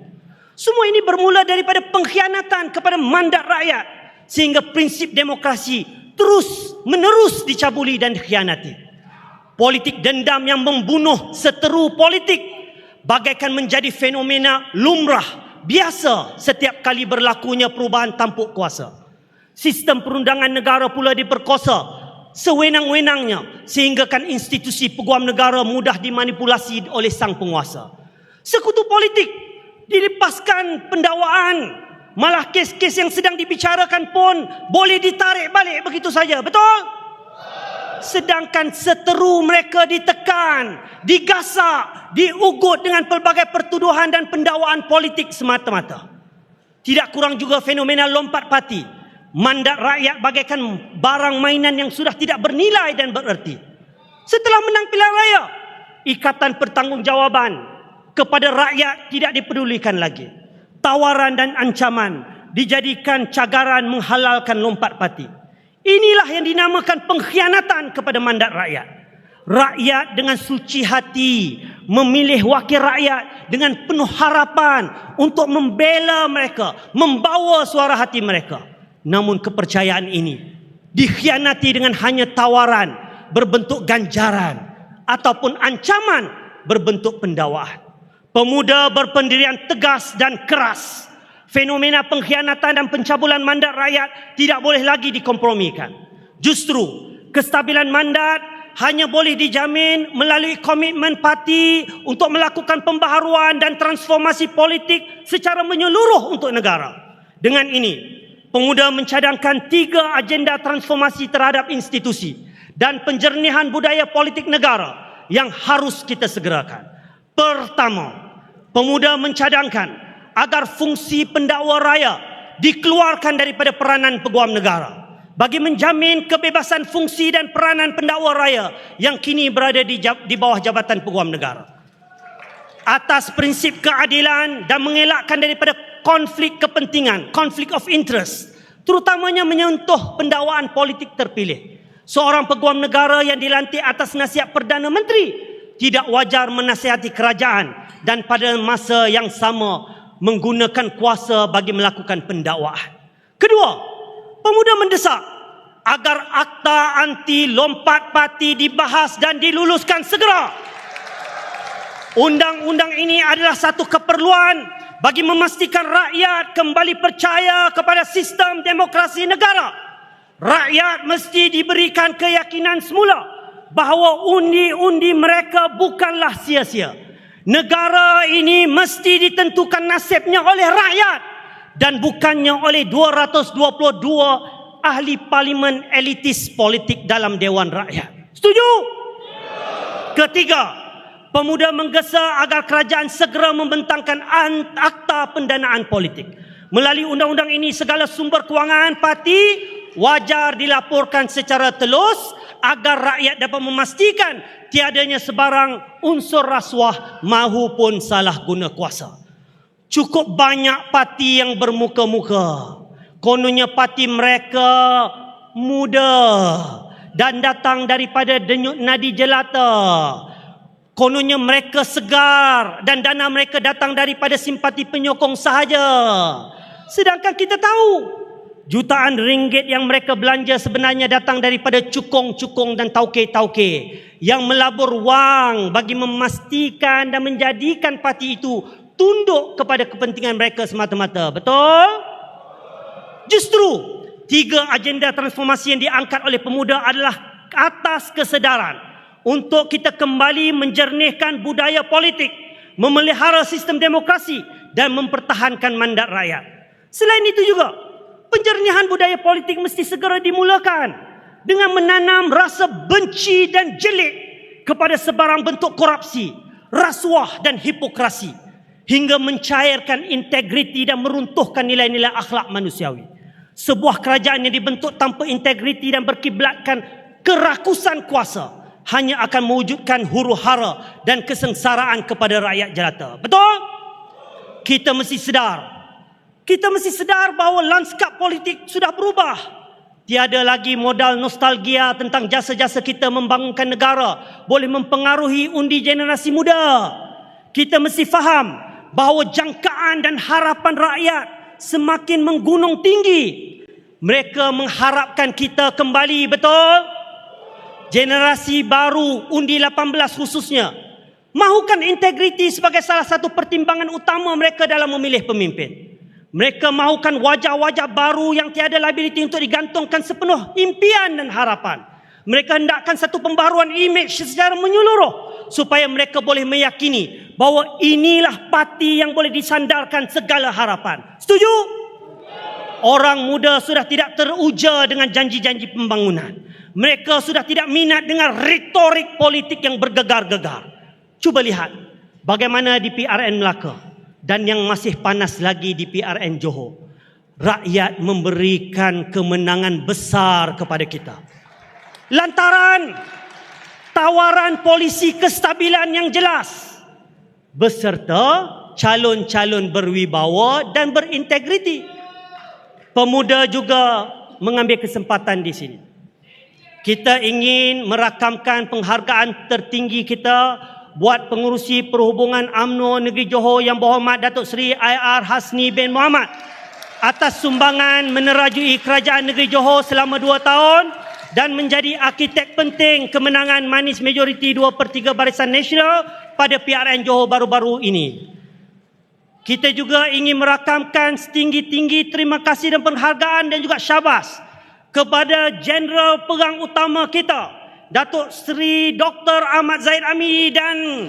Semua ini bermula daripada pengkhianatan kepada mandat rakyat, sehingga prinsip demokrasi terus menerus dicabuli dan dikhianati. Politik dendam yang membunuh seteru politik bagaikan menjadi fenomena lumrah, biasa setiap kali berlakunya perubahan tampuk kuasa. Sistem perundangan negara pula diperkosa sewenang-wenangnya, sehinggakan institusi peguam negara mudah dimanipulasi oleh sang penguasa. Sekutu politik dilepaskan pendakwaan, malah kes-kes yang sedang dibicarakan pun boleh ditarik balik begitu saja. Betul? Sedangkan seteru mereka ditekan, digasak, diugut dengan pelbagai pertuduhan dan pendakwaan politik semata-mata. Tidak kurang juga fenomena lompat parti. Mandat rakyat bagaikan barang mainan yang sudah tidak bernilai dan bererti. Setelah menang pilihan raya, ikatan pertanggungjawaban kepada rakyat tidak dipedulikan lagi. Tawaran dan ancaman dijadikan cagaran menghalalkan lompat parti. Inilah yang dinamakan pengkhianatan kepada mandat rakyat. Rakyat dengan suci hati memilih wakil rakyat dengan penuh harapan untuk membela mereka, membawa suara hati mereka. Namun kepercayaan ini dikhianati dengan hanya tawaran berbentuk ganjaran ataupun ancaman berbentuk pendakwaan. Pemuda berpendirian tegas dan keras. Fenomena pengkhianatan dan pencabulan mandat rakyat tidak boleh lagi dikompromikan. Justru kestabilan mandat hanya boleh dijamin melalui komitmen parti untuk melakukan pembaharuan dan transformasi politik secara menyeluruh untuk negara. Dengan ini, pemuda mencadangkan 3 agenda transformasi terhadap institusi dan penjernihan budaya politik negara yang harus kita segerakan. Pertama, pemuda mencadangkan agar fungsi pendakwa raya dikeluarkan daripada peranan peguam negara bagi menjamin kebebasan fungsi dan peranan pendakwa raya yang kini berada di bawah jabatan peguam negara. Atas prinsip keadilan dan mengelakkan daripada konflik kepentingan, conflict of interest, terutamanya menyentuh pendakwaan politik terpilih. Seorang peguam negara yang dilantik atas nasihat Perdana Menteri tidak wajar menasihati kerajaan dan pada masa yang sama menggunakan kuasa bagi melakukan pendakwaan. Kedua, pemuda mendesak agar akta anti lompat parti dibahas dan diluluskan segera. Undang-undang ini adalah satu keperluan bagi memastikan rakyat kembali percaya kepada sistem demokrasi negara. Rakyat mesti diberikan keyakinan semula bahawa undi-undi mereka bukanlah sia-sia. Negara ini mesti ditentukan nasibnya oleh rakyat dan bukannya oleh 222 ahli parlimen elitis politik dalam Dewan Rakyat. Setuju? Ketiga, pemuda menggesa agar kerajaan segera membentangkan akta pendanaan politik. Melalui undang-undang ini, segala sumber kewangan parti wajar dilaporkan secara telus agar rakyat dapat memastikan tiadanya sebarang unsur rasuah mahupun salah guna kuasa. Cukup banyak parti yang bermuka-muka. Kononnya parti mereka muda dan datang daripada denyut nadi jelata. Kononnya mereka segar dan dana mereka datang daripada simpati penyokong sahaja. Sedangkan kita tahu jutaan ringgit yang mereka belanja sebenarnya datang daripada cukong-cukong dan tauke-tauke yang melabur wang bagi memastikan dan menjadikan parti itu tunduk kepada kepentingan mereka semata-mata. Betul? Justru 3 agenda transformasi yang diangkat oleh pemuda adalah atas kesedaran untuk kita kembali menjernihkan budaya politik, memelihara sistem demokrasi dan mempertahankan mandat rakyat. Selain itu juga, penjernihan budaya politik mesti segera dimulakan dengan menanam rasa benci dan jelik kepada sebarang bentuk korupsi, rasuah dan hipokrasi hingga mencairkan integriti dan meruntuhkan nilai-nilai akhlak manusiawi. Sebuah kerajaan yang dibentuk tanpa integriti dan berkiblatkan kerakusan kuasa hanya akan mewujudkan huru-hara dan kesengsaraan kepada rakyat jelata. Betul? Kita mesti sedar bahawa lanskap politik sudah berubah. Tiada lagi modal nostalgia tentang jasa-jasa kita membangunkan negara boleh mempengaruhi undi generasi muda. Kita mesti faham bahawa jangkaan dan harapan rakyat semakin menggunung tinggi. Mereka mengharapkan kita kembali, betul? Generasi baru undi 18 khususnya mahukan integriti sebagai salah satu pertimbangan utama mereka dalam memilih pemimpin. Mereka mahukan wajah-wajah baru yang tiada liability untuk digantungkan sepenuh impian dan harapan. Mereka hendakkan satu pembaharuan imej secara menyeluruh supaya mereka boleh meyakini bahawa inilah parti yang boleh disandarkan segala harapan. Setuju? Orang muda sudah tidak teruja dengan janji-janji pembangunan. Mereka sudah tidak minat dengan retorik politik yang bergegar-gegar. Cuba lihat bagaimana di PRN Melaka dan yang masih panas lagi di PRN Johor. Rakyat memberikan kemenangan besar kepada kita lantaran tawaran polisi kestabilan yang jelas beserta calon-calon berwibawa dan berintegriti. Pemuda juga mengambil kesempatan di sini. Kita ingin merakamkan penghargaan tertinggi kita buat pengurusi perhubungan UMNO Negeri Johor yang berhormat Datuk Seri IR Hasni bin Mohamad atas sumbangan menerajui kerajaan negeri Johor selama 2 tahun dan menjadi arkitek penting kemenangan manis majoriti 2/3 Barisan Nasional pada PRN Johor baru-baru ini. Kita juga ingin merakamkan setinggi-tinggi terima kasih dan penghargaan dan juga syabas kepada Jeneral Perang Utama kita, Datuk Seri Dr. Ahmad Zahid Amiri dan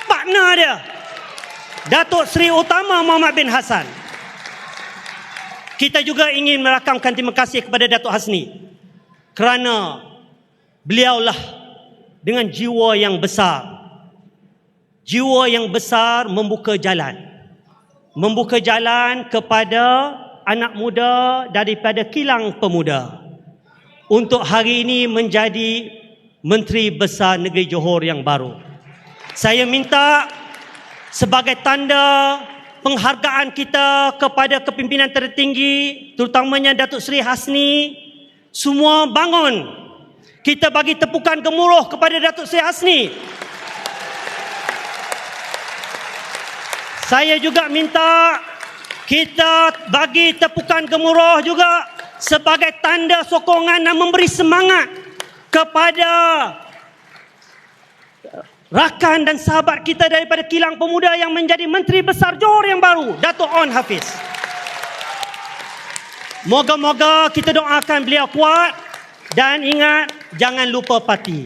partner dia, Datuk Seri Utama Muhammad bin Hassan. Kita juga ingin merakamkan terima kasih kepada Datuk Hasni kerana beliaulah dengan jiwa yang besar. Jiwa yang besar membuka jalan kepada anak muda daripada kilang pemuda untuk hari ini menjadi Menteri Besar Negeri Johor yang baru. Saya minta sebagai tanda penghargaan kita kepada kepimpinan tertinggi, terutamanya Datuk Seri Hasni, semua bangun. Kita bagi tepukan gemuruh kepada Datuk Seri Hasni. Saya juga minta kita bagi tepukan gemuruh juga sebagai tanda sokongan dan memberi semangat kepada rakan dan sahabat kita daripada kilang pemuda yang menjadi Menteri Besar Johor yang baru, Dato' On Hafiz. Moga-moga kita doakan beliau kuat dan ingat, jangan lupa parti.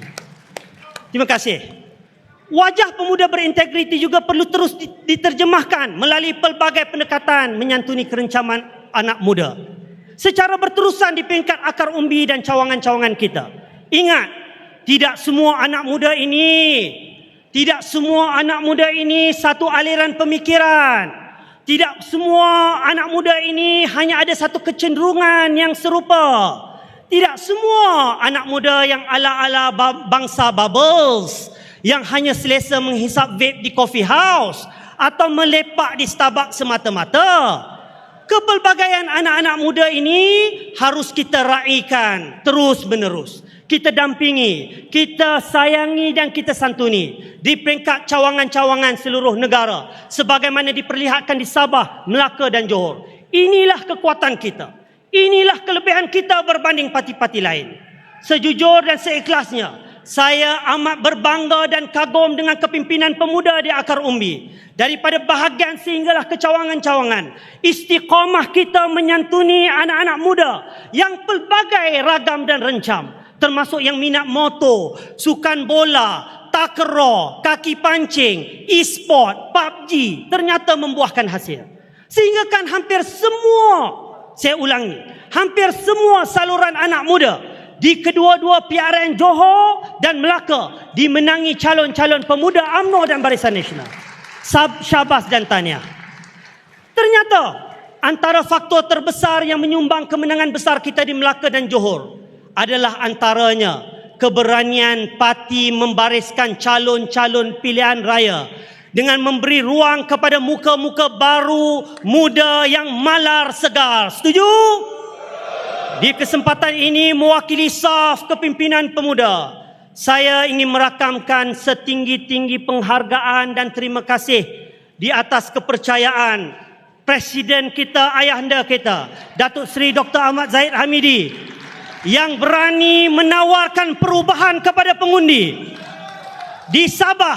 Terima kasih. Wajah pemuda berintegriti juga perlu terus diterjemahkan melalui pelbagai pendekatan menyantuni kerencaman anak muda secara berterusan di peringkat akar umbi dan cawangan-cawangan kita. Ingat, tidak semua anak muda ini satu aliran pemikiran. Tidak semua anak muda ini hanya ada satu kecenderungan yang serupa. Tidak semua anak muda yang ala-ala bangsa bubbles, yang hanya selesa menghisap vape di coffee house atau melepak di Starbucks semata-mata. Kepelbagaian anak-anak muda ini harus kita raikan terus-menerus. Kita dampingi, kita sayangi dan kita santuni di peringkat cawangan-cawangan seluruh negara sebagaimana diperlihatkan di Sabah, Melaka dan Johor. Inilah kekuatan kita. Inilah kelebihan kita berbanding parti-parti lain. Sejujur dan seikhlasnya, saya amat berbangga dan kagum dengan kepimpinan pemuda di akar umbi. Daripada bahagian sehinggalah ke cawangan-cawangan, istiqamah kita menyantuni anak-anak muda yang pelbagai ragam dan rencam, termasuk yang minat motor, sukan bola, takraw, kaki pancing, e-sport, PUBG, ternyata membuahkan hasil. Sehingga kan hampir semua, saya ulangi, hampir semua saluran anak muda di kedua-dua PRN Johor dan Melaka dimenangi calon-calon pemuda UMNO dan Barisan Nasional. Syabas dan tahniah. Ternyata antara faktor terbesar yang menyumbang kemenangan besar kita di Melaka dan Johor adalah antaranya keberanian parti membariskan calon-calon pilihan raya dengan memberi ruang kepada muka-muka baru, muda yang malar segar. Setuju? Di kesempatan ini mewakili saf kepimpinan pemuda, saya ingin merakamkan setinggi-tinggi penghargaan dan terima kasih di atas kepercayaan Presiden kita, ayahanda kita, Datuk Seri Dr. Ahmad Zahid Hamidi, yang berani menawarkan perubahan kepada pengundi. Di Sabah,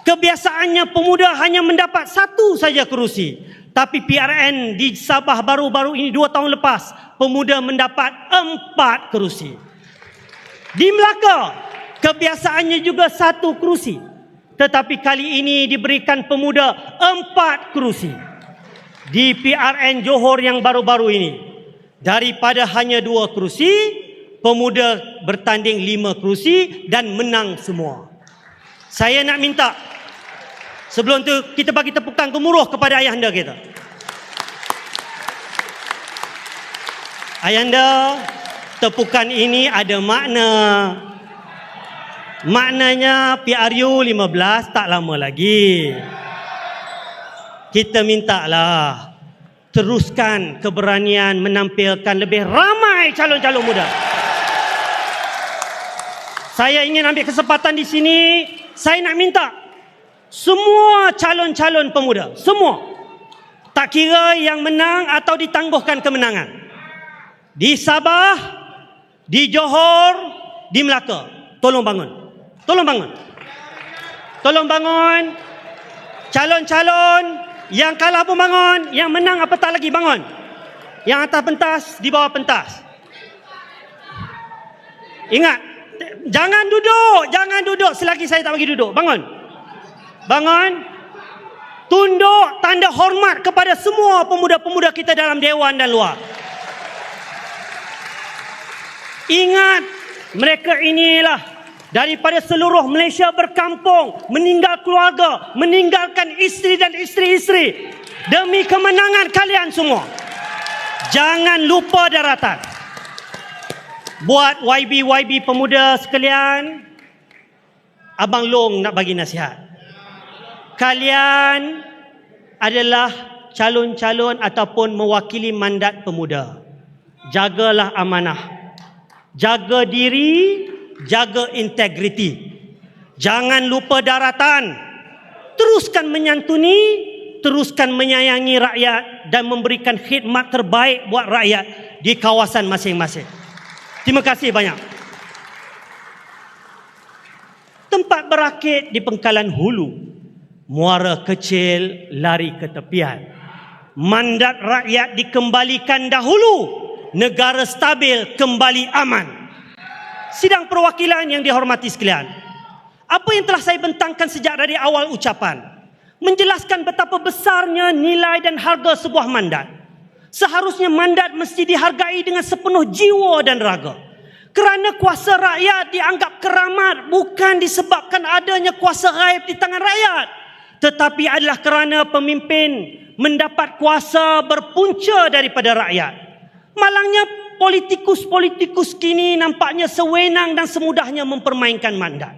kebiasaannya pemuda hanya mendapat satu saja kerusi. Tapi PRN di Sabah baru-baru ini 2 tahun lepas, pemuda mendapat 4 kerusi. Di Melaka, kebiasaannya juga 1 kerusi. Tetapi kali ini diberikan pemuda 4 kerusi. Di PRN Johor yang baru-baru ini, daripada hanya 2 kerusi, pemuda bertanding 5 kerusi dan menang semua. Saya nak minta, sebelum tu kita bagi tepukan gemuruh kepada ayahanda kita. Ayahanda, tepukan ini ada makna. Maknanya PRU 15 tak lama lagi. Kita mintalah teruskan keberanian menampilkan lebih ramai calon-calon muda. Saya ingin ambil kesempatan di sini, saya nak minta semua calon-calon pemuda, semua, tak kira yang menang atau ditangguhkan kemenangan, di Sabah, di Johor, di Melaka, tolong bangun. Tolong bangun. Tolong bangun. Calon-calon yang kalah pun bangun, yang menang apatah lagi bangun. Yang atas pentas, di bawah pentas. Ingat, jangan duduk selagi saya tak bagi duduk. Bangun. Bangun. Tunduk tanda hormat kepada semua pemuda-pemuda kita dalam dewan dan luar. Ingat, mereka inilah daripada seluruh Malaysia berkampung, meninggal keluarga, meninggalkan isteri dan isteri-isteri demi kemenangan kalian semua. Jangan lupa daratan. Buat YB pemuda sekalian, Abang Long nak bagi nasihat. Kalian adalah calon-calon ataupun mewakili mandat pemuda. Jagalah amanah. Jaga diri, jaga integriti. Jangan lupa daratan. Teruskan menyantuni, teruskan menyayangi rakyat dan memberikan khidmat terbaik buat rakyat di kawasan masing-masing. Terima kasih banyak. Tempat berakit di pengkalan hulu, muara kecil lari ke tepian. Mandat rakyat dikembalikan dahulu, negara stabil kembali aman. Sidang perwakilan yang dihormati sekalian, apa yang telah saya bentangkan sejak dari awal ucapan menjelaskan betapa besarnya nilai dan harga sebuah mandat. Seharusnya mandat mesti dihargai dengan sepenuh jiwa dan raga. Kerana kuasa rakyat dianggap keramat bukan disebabkan adanya kuasa gaib di tangan rakyat, tetapi adalah kerana pemimpin mendapat kuasa berpunca daripada rakyat. Malangnya politikus-politikus kini nampaknya sewenang dan semudahnya mempermainkan mandat.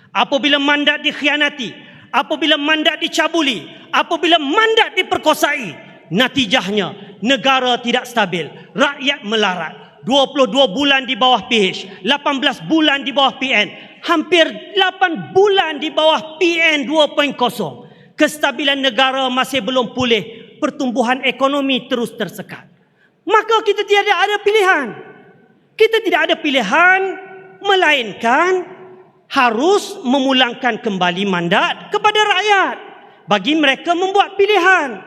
Apabila mandat dikhianati, apabila mandat dicabuli, apabila mandat diperkosai, natijahnya negara tidak stabil, rakyat melarat. 22 bulan di bawah PH, 18 bulan di bawah PN, hampir 8 bulan di bawah PN 2.0. Kestabilan negara masih belum pulih, pertumbuhan ekonomi terus tersekat. Maka kita tidak ada pilihan. Kita tidak ada pilihan melainkan harus memulangkan kembali mandat kepada rakyat bagi mereka membuat pilihan.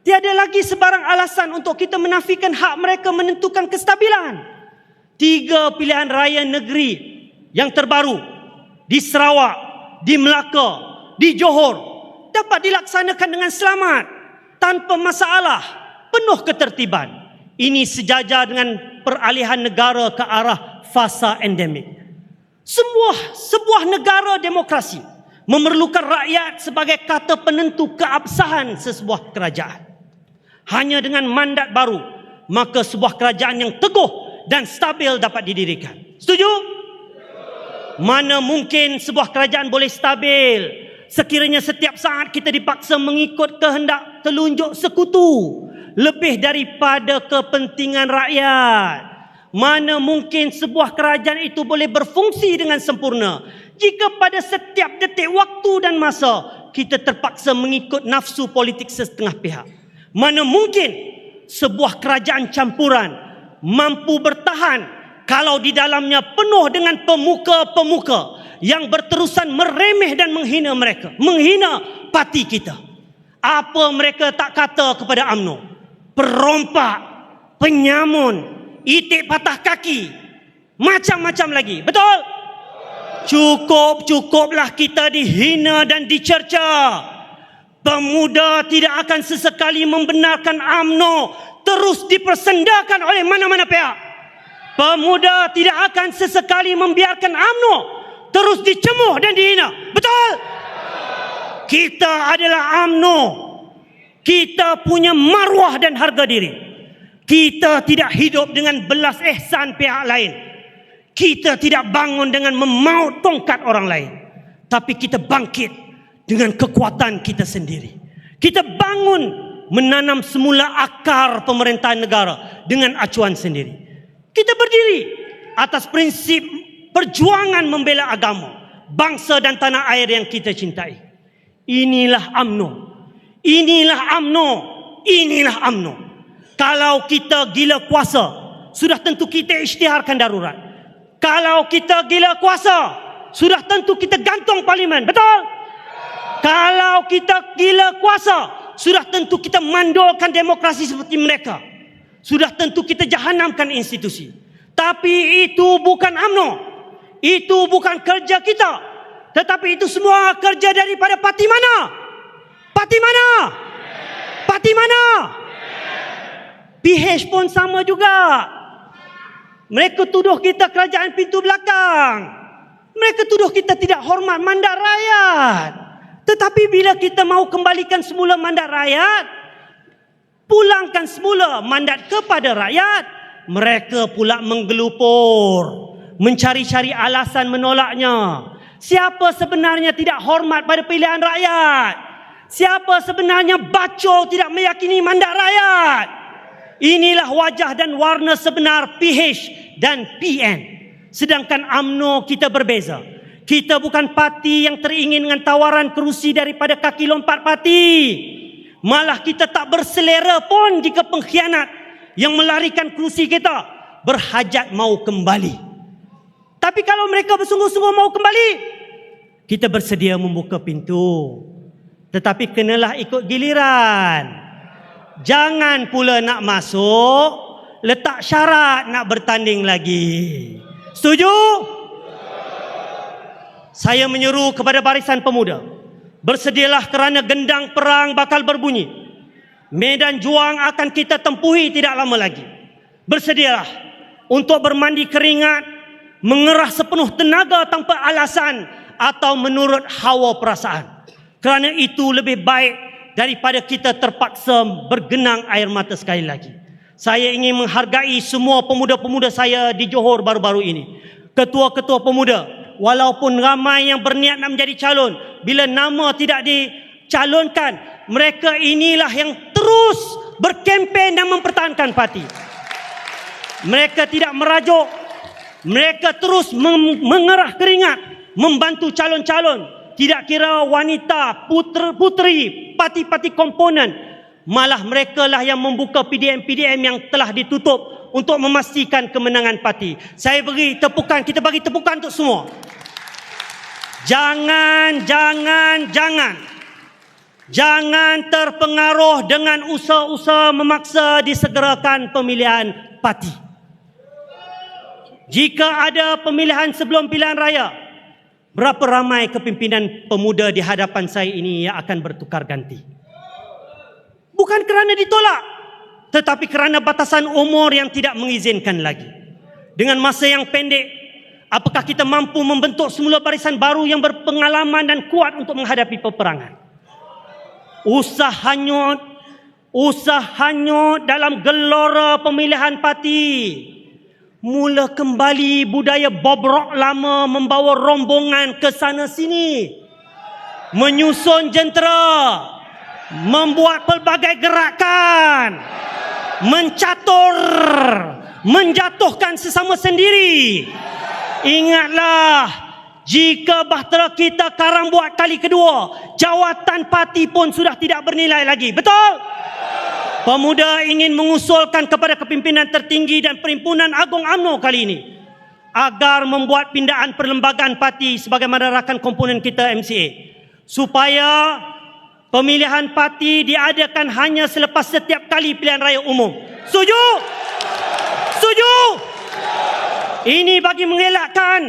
Tiada lagi sebarang alasan untuk kita menafikan hak mereka menentukan kestabilan. 3 pilihan raya negeri yang terbaru di Sarawak, di Melaka, di Johor dapat dilaksanakan dengan selamat, tanpa masalah, penuh ketertiban. Ini sejajar dengan peralihan negara ke arah fasa endemik. Sebuah negara demokrasi memerlukan rakyat sebagai kata penentu keabsahan sesebuah kerajaan. Hanya dengan mandat baru, maka sebuah kerajaan yang teguh dan stabil dapat didirikan. Setuju? Mana mungkin sebuah kerajaan boleh stabil sekiranya setiap saat kita dipaksa mengikut kehendak telunjuk sekutu lebih daripada kepentingan rakyat. Mana mungkin sebuah kerajaan itu boleh berfungsi dengan sempurna jika pada setiap detik waktu dan masa kita terpaksa mengikut nafsu politik setengah pihak. Mana mungkin sebuah kerajaan campuran mampu bertahan kalau di dalamnya penuh dengan pemuka-pemuka yang berterusan meremeh dan menghina mereka, menghina parti kita. Apa mereka tak kata kepada UMNO? Perompak, penyamun, itik patah kaki, macam-macam lagi. Betul? Cukuplah kita dihina dan dicerca. Pemuda tidak akan sesekali membenarkan UMNO terus dipersendakan oleh mana-mana pihak. Pemuda tidak akan sesekali membiarkan UMNO terus dicemuh dan dihina. Betul? Kita adalah UMNO. Kita punya maruah dan harga diri. Kita tidak hidup dengan belas ihsan pihak lain. Kita tidak bangun dengan memaut tongkat orang lain. Tapi kita bangkit dengan kekuatan kita sendiri. Kita bangun menanam semula akar pemerintahan negara dengan acuan sendiri. Kita berdiri atas prinsip perjuangan membela agama, bangsa dan tanah air yang kita cintai. Inilah UMNO. Inilah UMNO. Inilah UMNO. Kalau kita gila kuasa, sudah tentu kita isytiharkan darurat. Kalau kita gila kuasa, sudah tentu kita gantung parlimen. Betul? Kalau kita gila kuasa, sudah tentu kita mandolkan demokrasi seperti mereka. Sudah tentu kita jahanamkan institusi. Tapi itu bukan UMNO. Itu bukan kerja kita. Tetapi itu semua kerja daripada parti mana? Parti mana? Parti mana? PH pun sama juga. Mereka tuduh kita kerajaan pintu belakang. Mereka tuduh kita tidak hormat mandat rakyat. Tetapi bila kita mau kembalikan semula mandat rakyat, pulangkan semula mandat kepada rakyat, mereka pula menggelupur, mencari-cari alasan menolaknya. Siapa sebenarnya tidak hormat pada pilihan rakyat? Siapa sebenarnya bacol tidak meyakini mandat rakyat? Inilah wajah dan warna sebenar PH dan PN. Sedangkan UMNO kita berbeza. Kita bukan parti yang teringin dengan tawaran kerusi daripada kaki lompat parti. Malah kita tak berselera pun jika pengkhianat yang melarikan kerusi kita berhajat mau kembali. Tapi kalau mereka bersungguh-sungguh mau kembali, kita bersedia membuka pintu. Tetapi kenalah ikut giliran. Jangan pula nak masuk, letak syarat nak bertanding lagi. Setuju? Saya menyeru kepada barisan pemuda, bersedialah kerana gendang perang bakal berbunyi. Medan juang akan kita tempuhi tidak lama lagi. Bersedialah untuk bermandi keringat, mengerah sepenuh tenaga tanpa alasan atau menurut hawa perasaan. Kerana itu lebih baik daripada kita terpaksa bergenang air mata sekali lagi. Saya ingin menghargai semua pemuda-pemuda saya di Johor baru-baru ini. Ketua-ketua pemuda, walaupun ramai yang berniat nak menjadi calon, bila nama tidak dicalonkan, mereka inilah yang terus berkempen dan mempertahankan parti. Mereka tidak merajuk, mereka terus mengerah keringat, membantu calon-calon. Tidak kira wanita, puteri, parti-parti komponen. Malah mereka lah yang membuka PDM-PDM yang telah ditutup untuk memastikan kemenangan parti. Saya beri tepukan, kita bagi tepukan untuk semua. Jangan terpengaruh dengan usaha-usaha memaksa disegerakan pemilihan parti. Jika ada pemilihan sebelum pilihan raya, berapa ramai kepimpinan pemuda di hadapan saya ini yang akan bertukar ganti? Bukan kerana ditolak, tetapi kerana batasan umur yang tidak mengizinkan lagi. Dengan masa yang pendek, apakah kita mampu membentuk semula barisan baru yang berpengalaman dan kuat untuk menghadapi peperangan? Usah hanyut dalam gelora pemilihan parti. Mula kembali budaya bobrok lama membawa rombongan ke sana sini, menyusun jentera, membuat pelbagai gerakan, mencatur, menjatuhkan sesama sendiri. Ingatlah, jika bahtera kita karang buat kali kedua, jawatan parti pun sudah tidak bernilai lagi. Betul? Pemuda ingin mengusulkan kepada kepimpinan tertinggi dan Perhimpunan Agung UMNO kali ini agar membuat pindaan perlembagaan parti sebagaimana rakan komponen kita MCA, supaya pemilihan parti diadakan hanya selepas setiap kali pilihan raya umum. Setuju? Setuju? Ini bagi mengelakkan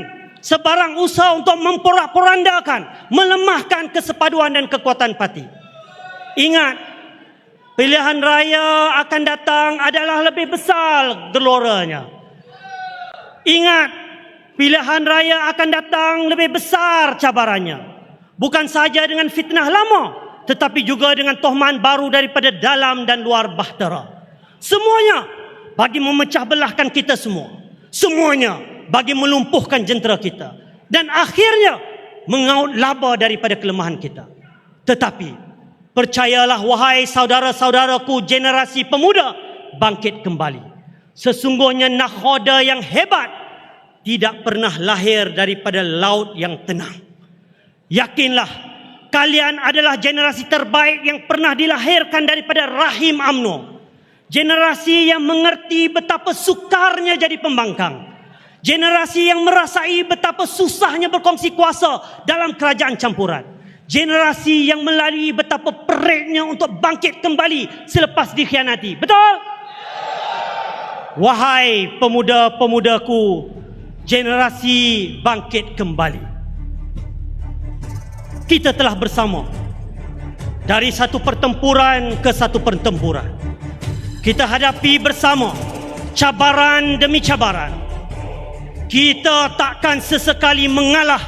sebarang usaha untuk memporak-porandakan, melemahkan kesepaduan dan kekuatan parti. Ingat, pilihan raya akan datang adalah lebih besar geloranya. Ingat, pilihan raya akan datang lebih besar cabarannya. Bukan saja dengan fitnah lama, tetapi juga dengan tohman baru daripada dalam dan luar bahtera. Semuanya bagi memecah belahkan kita semua. Semuanya bagi melumpuhkan jentera kita. Dan akhirnya mengaut laba daripada kelemahan kita. Tetapi percayalah wahai saudara-saudaraku generasi pemuda, bangkit kembali. Sesungguhnya nakhoda yang hebat tidak pernah lahir daripada laut yang tenang. Yakinlah, kalian adalah generasi terbaik yang pernah dilahirkan daripada rahim UMNO. Generasi yang mengerti betapa sukarnya jadi pembangkang. Generasi yang merasai betapa susahnya berkongsi kuasa dalam kerajaan campuran. Generasi yang melalui betapa peritnya untuk bangkit kembali selepas dikhianati. Betul? Wahai pemuda-pemudaku, generasi bangkit kembali. Kita telah bersama dari satu pertempuran ke satu pertempuran. Kita hadapi bersama cabaran demi cabaran. Kita takkan sesekali mengalah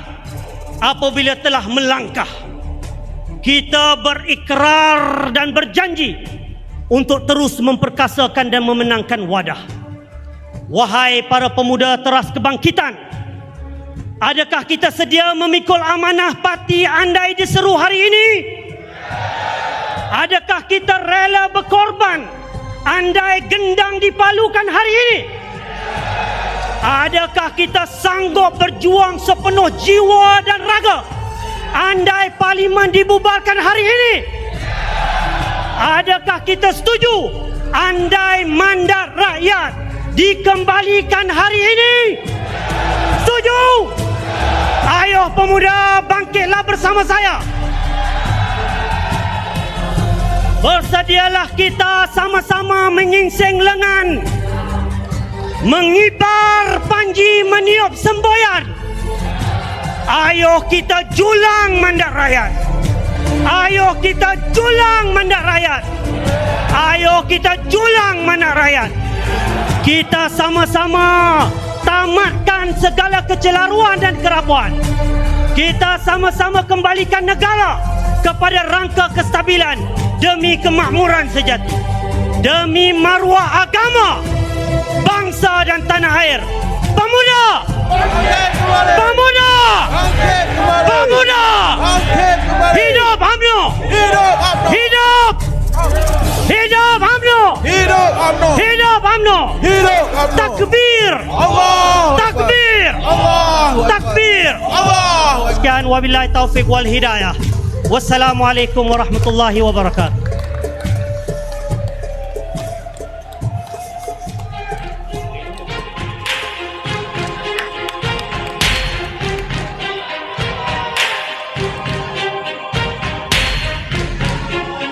apabila telah melangkah. Kita berikrar dan berjanji untuk terus memperkasakan dan memenangkan wadah. Wahai para pemuda teras kebangkitan, adakah kita sedia memikul amanah parti andai diseru hari ini? Adakah kita rela berkorban andai gendang dipalukan hari ini? Adakah kita sanggup berjuang sepenuh jiwa dan raga andai parlimen dibubarkan hari ini? Adakah kita setuju andai mandat rakyat dikembalikan hari ini? Setuju? Ayo pemuda, bangkitlah bersama saya. Bersedialah kita sama-sama menyingsing lengan, mengibar panji meniup semboyan. Ayo kita julang mandat rakyat. Ayo kita julang mandat rakyat. Ayo kita julang mandat rakyat. Kita sama-sama tamatkan segala kecelaruan dan kerapuan. Kita sama-sama kembalikan negara kepada rangka kestabilan demi kemakmuran sejati, demi maruah agama, bangsa dan tanah air. Pemuda! Pemuda! Pemuda! Hidup UMNO! Hidup! Hidup UMNO! Hidup UMNO! Takbir! Takbir! Takbir! Sekian, wabillahi taufiq wal hidayah. Wassalamualaikum warahmatullahi wabarakatuh.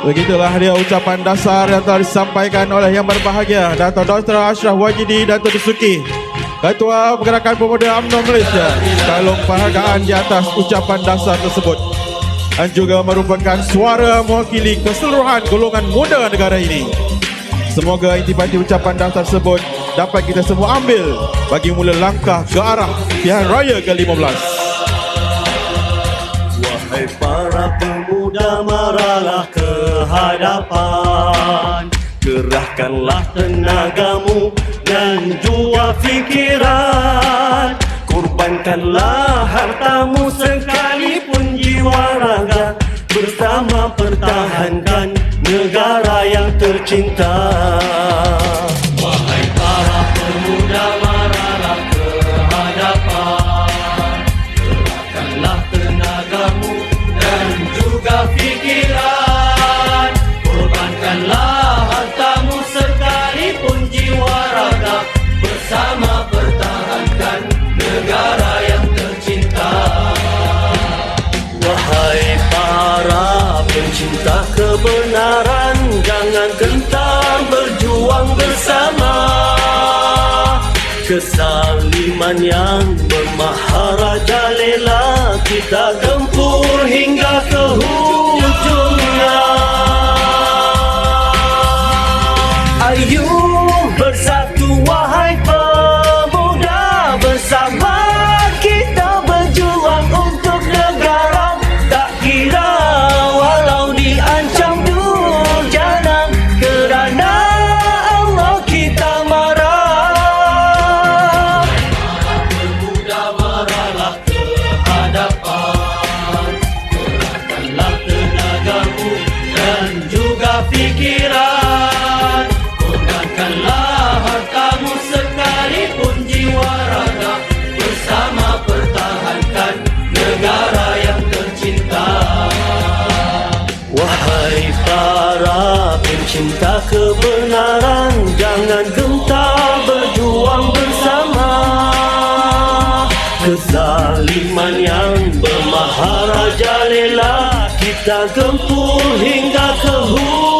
Begitulah dia ucapan dasar yang telah disampaikan oleh yang berbahagia Dato' Dr. Ashraf Wajidi Dato' Dasuki, Ketua Pergerakan Pemuda UMNO Malaysia, kalung penghargaan di atas ucapan dasar tersebut, dan juga merupakan suara mewakili keseluruhan golongan muda negara ini. Semoga intipati ucapan dasar tersebut dapat kita semua ambil bagi mula langkah ke arah pilihan raya ke-15. Wahai para pemuda, maralah ke hadapan, kerahkanlah tenagamu dan juga fikiran, korbankanlah hartamu sekalipun jiwa raga, bersama pertahankan negara yang tercinta. Wahai para pemuda, maralah ke hadapan, kerahkanlah tenagamu dan juga fikiran, korbankanlah hartamu sekalipun jiwa raga, bersama pertahankan negara yang tercinta. Wahai para pencinta kebenaran, jangan gentar berjuang bersama. Kesaliman yang bermaharajalela kita gempur hingga ke hujungnya. Ayo bersatu wahai pemuda, bersama kita berjuang untuk negara. Tak kira walau diancam durjana, kerana Allah kita marah. Pemuda, maralah ke hadapan, kerahkanlah tenagamu dan juga fikiran, korbankanlah hartamu sekalipun jiwa raga, bersama pertahankan negara yang tercinta. Wahai para pencinta kebenaran, jangan gentar berjuang bersama. Kezaliman yang bermaharajalela kita gempur hingga ke hujung.